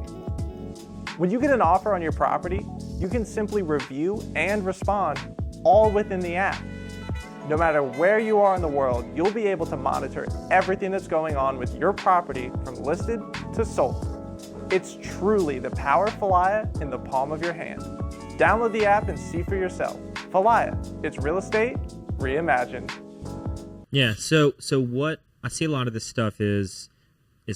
When you get an offer on your property, you can simply review and respond all within the app. No matter where you are in the world, you'll be able to monitor everything that's going on with your property from listed to sold. It's truly the power of Falaya in the palm of your hand. Download the app and see for yourself. Falaya, it's real estate reimagined. Yeah, so what I see a lot of this stuff is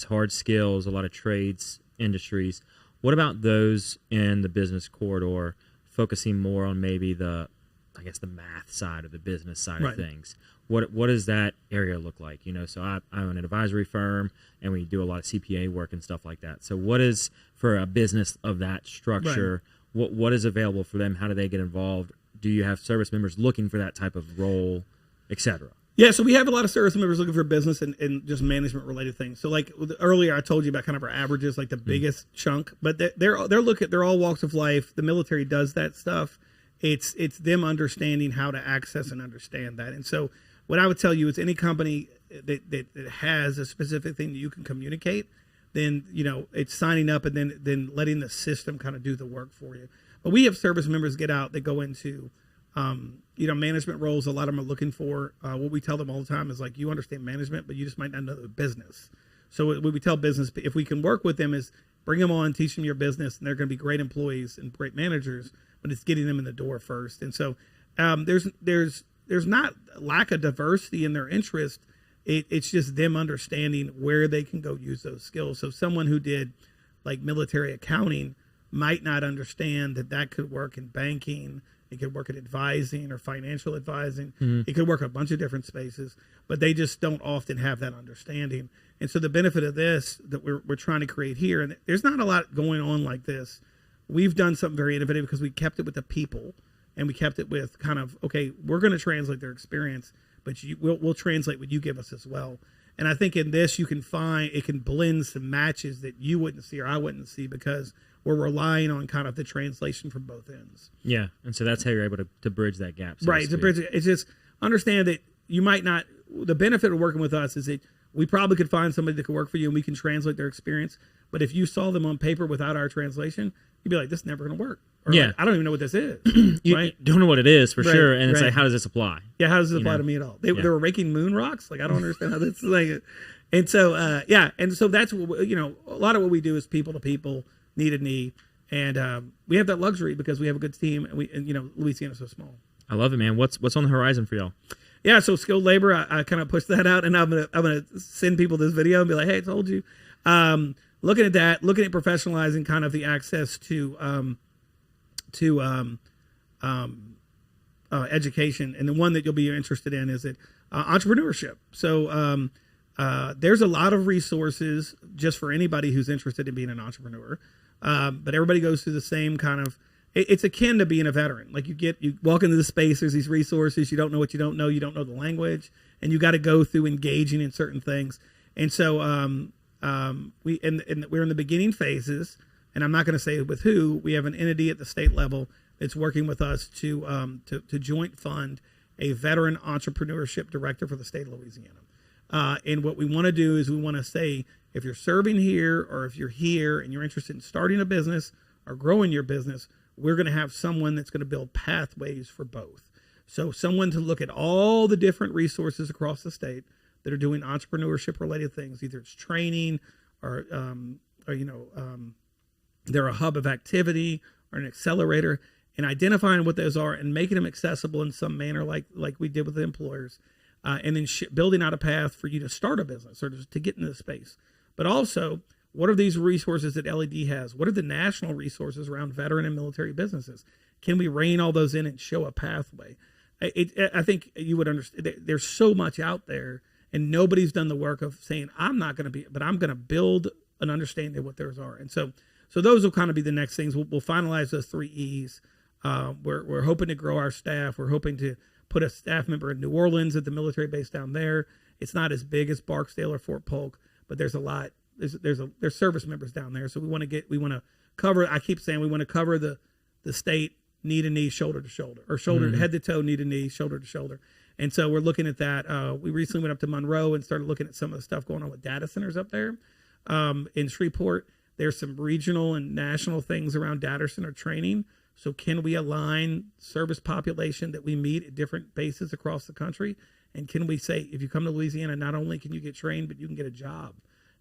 hard skills, a lot of trades, industries. What about those in the business corridor, focusing more on maybe the math side or the business side of things? What does that area look like? So I own an advisory firm and we do a lot of CPA work and stuff like that. So what is for a business of that structure? Right. What is available for them? How do they get involved? Do you have service members looking for that type of role, etc.? Yeah, so we have a lot of service members looking for business and just management related things. So like earlier, I told you about kind of our averages, like the biggest chunk, but they're all walks of life. The military does that stuff. It's them understanding how to access and understand that. And so what I would tell you is any company that has a specific thing that you can communicate, then it's signing up and then letting the system kind of do the work for you. But we have service members get out that go into management roles. A lot of them are looking for what we tell them all the time is like, you understand management, but you just might not know the business. So what we tell business, if we can work with them, is bring them on, teach them your business, and they're going to be great employees and great managers. But it's getting them in the door first. And so there's not lack of diversity in their interest. It's just them understanding where they can go use those skills. So someone who did like military accounting might not understand that could work in banking. It could work in advising or financial advising. Mm-hmm. It could work a bunch of different spaces, but they just don't often have that understanding. And so the benefit of this that we're trying to create here, and there's not a lot going on like this. We've done something very innovative because we kept it with the people and we kept it with kind of, okay, we're going to translate their experience, but we'll translate what you give us as well. And I think in this, you can find, it can blend some matches that you wouldn't see or I wouldn't see because we're relying on kind of the translation from both ends. Yeah. And so that's how you're able to bridge that gap. Right. To bridge it. It's just understand that you might not, the benefit of working with us is that we probably could find somebody that could work for you and we can translate their experience. But if you saw them on paper without our translation, you'd be like, this is never going to work. Or yeah. Like, I don't even know what this is. You don't know what it is for sure. And it's like, how does this apply? Yeah. How does it apply to me at all? They were raking moon rocks. Like, I don't understand how this is like. And so, And so that's, a lot of what we do is people to people, knee to knee. And we have that luxury because we have a good team and Louisiana's so small. I love it, man. What's on the horizon for y'all? Yeah, so skilled labor, I kind of pushed that out, and I'm gonna send people this video and be like, hey, I told you. Looking at that, looking at professionalizing kind of the access to education, and the one that you'll be interested in is entrepreneurship. So There's a lot of resources just for anybody who's interested in being an entrepreneur. But everybody goes through the same kind of, it's akin to being a veteran. Like you walk into the space, there's these resources, you don't know what you don't know the language, and you got to go through engaging in certain things. And so we're in the beginning phases, and I'm not going to say with who. We have an entity at the state level that's working with us to joint fund a veteran entrepreneurship director for the state of Louisiana. And what we want to do is we want to say, if you're serving here or if you're here and you're interested in starting a business or growing your business, we're going to have someone that's going to build pathways for both. So someone to look at all the different resources across the state that are doing entrepreneurship related things, either it's training or they're a hub of activity or an accelerator, and identifying what those are and making them accessible in some manner like we did with the employers. And then building out a path for you to start a business or to get into the space. But also, what are these resources that LED has? What are the national resources around veteran and military businesses? Can we rein all those in and show a pathway? I think you would understand. There's so much out there, and nobody's done the work of saying, I'm not going to be, but I'm going to build an understanding of what theirs are. And so those will kind of be the next things. We'll finalize those 3 E's. We're hoping to grow our staff. We're hoping to put a staff member in New Orleans at the military base down there. It's not as big as Barksdale or Fort Polk, but there's a lot. There's service members down there. So we want to cover. I keep saying we want to cover the state knee to knee, shoulder to shoulder, or shoulder head to toe, knee to knee, shoulder to shoulder. And so we're looking at that. We recently went up to Monroe and started looking at some of the stuff going on with data centers up there. In Shreveport, there's some regional and national things around data center training. So can we align service population that we meet at different bases across the country? And can we say, if you come to Louisiana, not only can you get trained, but you can get a job?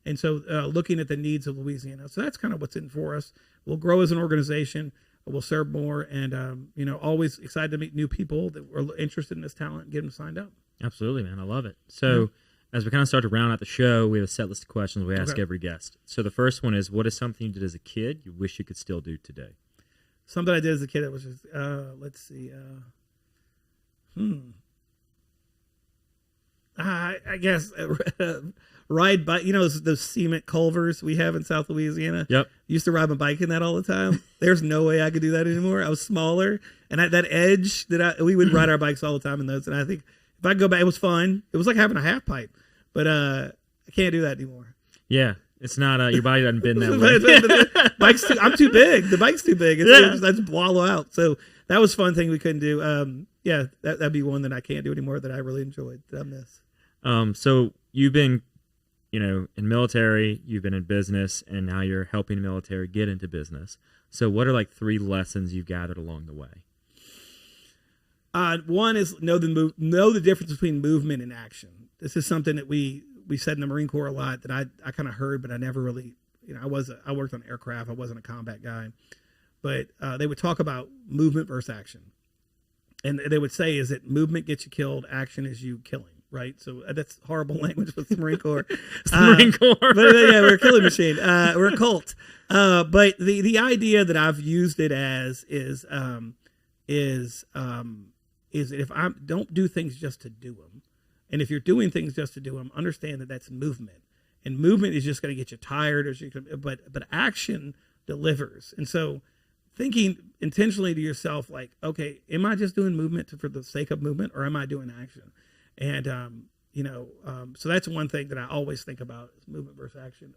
And so looking at the needs of Louisiana. So that's kind of what's in for us. We'll grow as an organization. We'll serve more. And, always excited to meet new people that are interested in this talent and get them signed up. Absolutely, man. I love it. So as we kind of start to round out the show, we have a set list of questions we ask every guest. So the first one is, what is something you did as a kid you wish you could still do today? Something I did as a kid that was just, let's see. I guess ride bike. Those cement culvers we have in South Louisiana. Yep. Used to ride my bike in that all the time. There's no way I could do that anymore. I was smaller, and that edge we would ride our bikes all the time in those. And I think if I go back, it was fun. It was like having a half pipe, but I can't do that anymore. Yeah. It's not, your body doesn't bend that way. I'm too big. The bike's too big. That's wallow out. So that was a fun thing we couldn't do. That'd be one that I can't do anymore that I really enjoyed, that I miss. So you've been, in military, you've been in business, and now you're helping the military get into business. So what are like 3 lessons you've gathered along the way? One is know the difference between movement and action. This is something that we said in the Marine Corps a lot that I kind of heard, but I never really, I worked on aircraft. I wasn't a combat guy, but they would talk about movement versus action. And they would say is that movement gets you killed, action is you killing, right? So that's horrible language with the Marine Corps. It's the Marine Corps. But yeah, we're a killing machine. We're a cult. But the idea that I've used it as is if I don't do things just to do them. And if you're doing things just to do them, understand that that's movement. And movement is just going to get you tired, but action delivers. And so thinking intentionally to yourself, like, okay, am I just doing movement for the sake of movement, or am I doing action? And, so that's one thing that I always think about is movement versus action.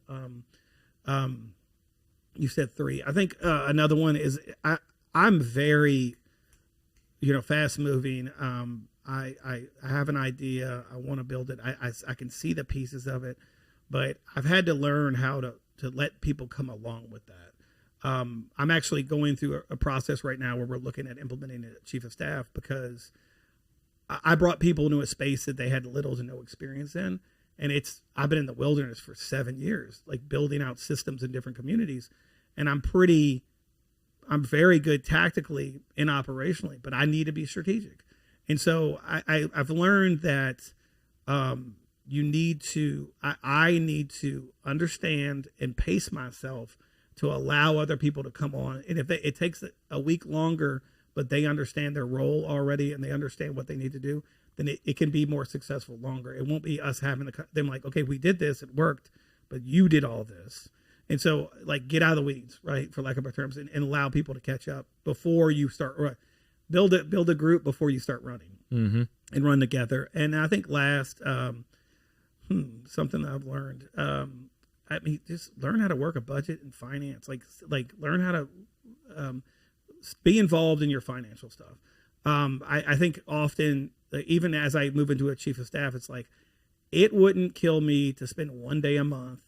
You said 3. I think another one is I'm very, fast moving. I have an idea. I want to build it. I can see the pieces of it, but I've had to learn how to let people come along with that. I'm actually going through a process right now where we're looking at implementing a chief of staff because I brought people into a space that they had little to no experience in. And I've been in the wilderness for 7 years, like building out systems in different communities. And I'm very good tactically and operationally, but I need to be strategic. And so I've learned that I need to understand and pace myself to allow other people to come on. And if it takes a week longer but they understand their role already and they understand what they need to do, then it can be more successful longer. It won't be us having them like, okay, we did this, it worked, but you did all this. And so, like, get out of the weeds, right, for lack of better terms, and allow people to catch up before you start. Build a group before you start running, and run together. And I think last, something I've learned, I mean, just learn how to work a budget and finance. Like learn how to be involved in your financial stuff. I think often, even as I move into a chief of staff, it's like, it wouldn't kill me to spend one day a month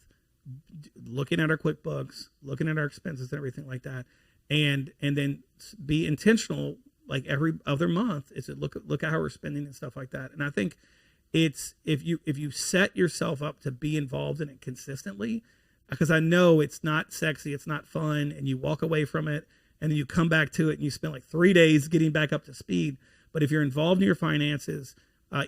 looking at our QuickBooks, looking at our expenses and everything like that, and then be intentional, like every other month, is to look at how we're spending and stuff like that. And I think it's if you set yourself up to be involved in it consistently, because I know it's not sexy, it's not fun, and you walk away from it and then you come back to it and you spend like 3 days getting back up to speed. But if you're involved in your finances,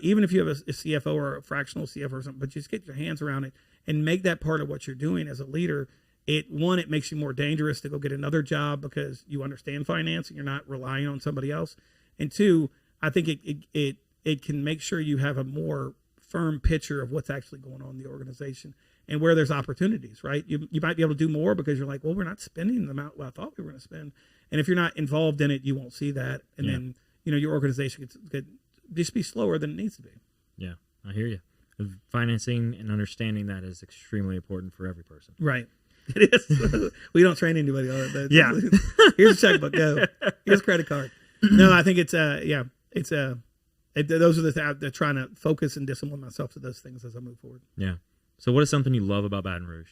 even if you have a CFO or a fractional CFO or something, but just get your hands around it and make that part of what you're doing as a leader. It makes you more dangerous to go get another job because you understand finance and you're not relying on somebody else. And two, I think it can make sure you have a more firm picture of what's actually going on in the organization and where there's opportunities, right? You might be able to do more because you're like, well, we're not spending the amount I thought we were going to spend. And if you're not involved in it, you won't see that. And then, your organization could just be slower than it needs to be. Yeah, I hear you. Financing and understanding that is extremely important for every person. Right. It is. We don't train anybody on it. Yeah. Here's a checkbook. Go. Here's a credit card. No, I think it's those are they're trying to focus and discipline myself to those things as I move forward. Yeah. So what is something you love about Baton Rouge?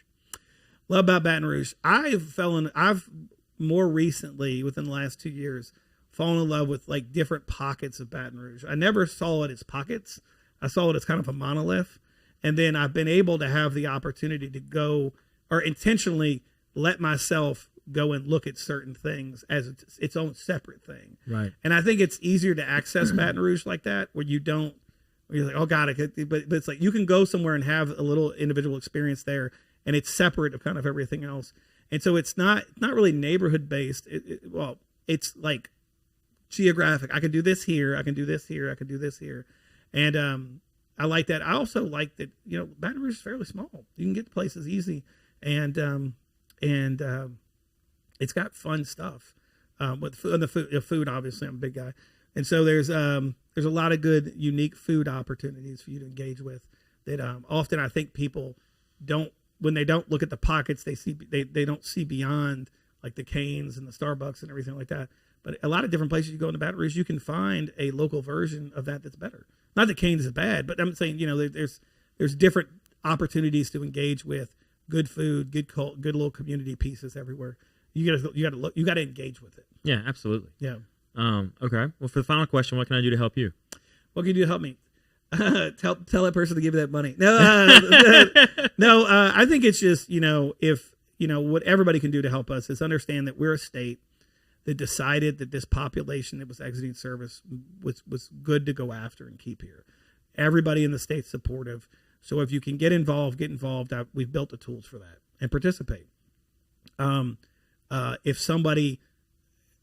Love about Baton Rouge. I've more recently, within the last 2 years, fallen in love with like different pockets of Baton Rouge. I never saw it as pockets. I saw it as kind of a monolith. And then I've been able to have the opportunity to go or intentionally let myself go and look at certain things as its own separate thing. Right. And I think it's easier to access Baton Rouge like that, where you're like, oh God, but it's like you can go somewhere and have a little individual experience there, and it's separate of kind of everything else. And so it's not really neighborhood based. It's like geographic. I can do this here. I can do this here. I can do this here. And I like that. I also like that, Baton Rouge is fairly small. You can get to places easy. And it's got fun stuff with the food. Obviously, I'm a big guy, and so there's a lot of good, unique food opportunities for you to engage with. That often I think people when they don't look at the pockets, they don't see beyond like the Canes and the Starbucks and everything like that. But a lot of different places you go in the Baton Rouge, you can find a local version of that's better. Not that Canes is bad, but I'm saying there's different opportunities to engage with. Good food, good little community pieces everywhere. You got to engage with it. Yeah, absolutely. Yeah. Okay. Well, for the final question, what can I do to help you? What can you do to help me? Tell that person to give you that money. No, I think it's just if what everybody can do to help us is understand that we're a state that decided that this population that was exiting service was good to go after and keep here. Everybody in the state's supportive. So if you can get involved. We've built the tools for that and participate. If somebody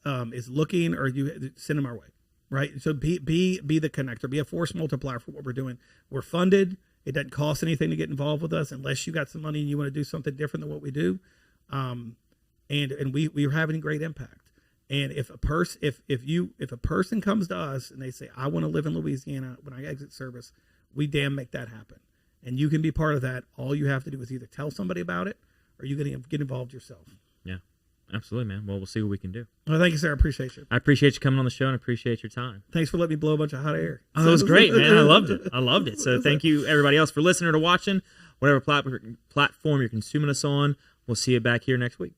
is looking, or you send them our way, right? So be the connector, be a force multiplier for what we're doing. We're funded. It doesn't cost anything to get involved with us unless you got some money and you want to do something different than what we do. And we're having great impact. And if a person comes to us and they say, I want to live in Louisiana when I exit service, we make that happen. And you can be part of that. All you have to do is either tell somebody about it or you're going to get involved yourself. Yeah, absolutely, man. Well, we'll see what we can do. Well, thank you, sir. I appreciate you. I appreciate you coming on the show and appreciate your time. Thanks for letting me blow a bunch of hot air. Oh, it was great, man. I loved it. So thank you, everybody else, for listening or watching. Whatever platform you're consuming us on, we'll see you back here next week.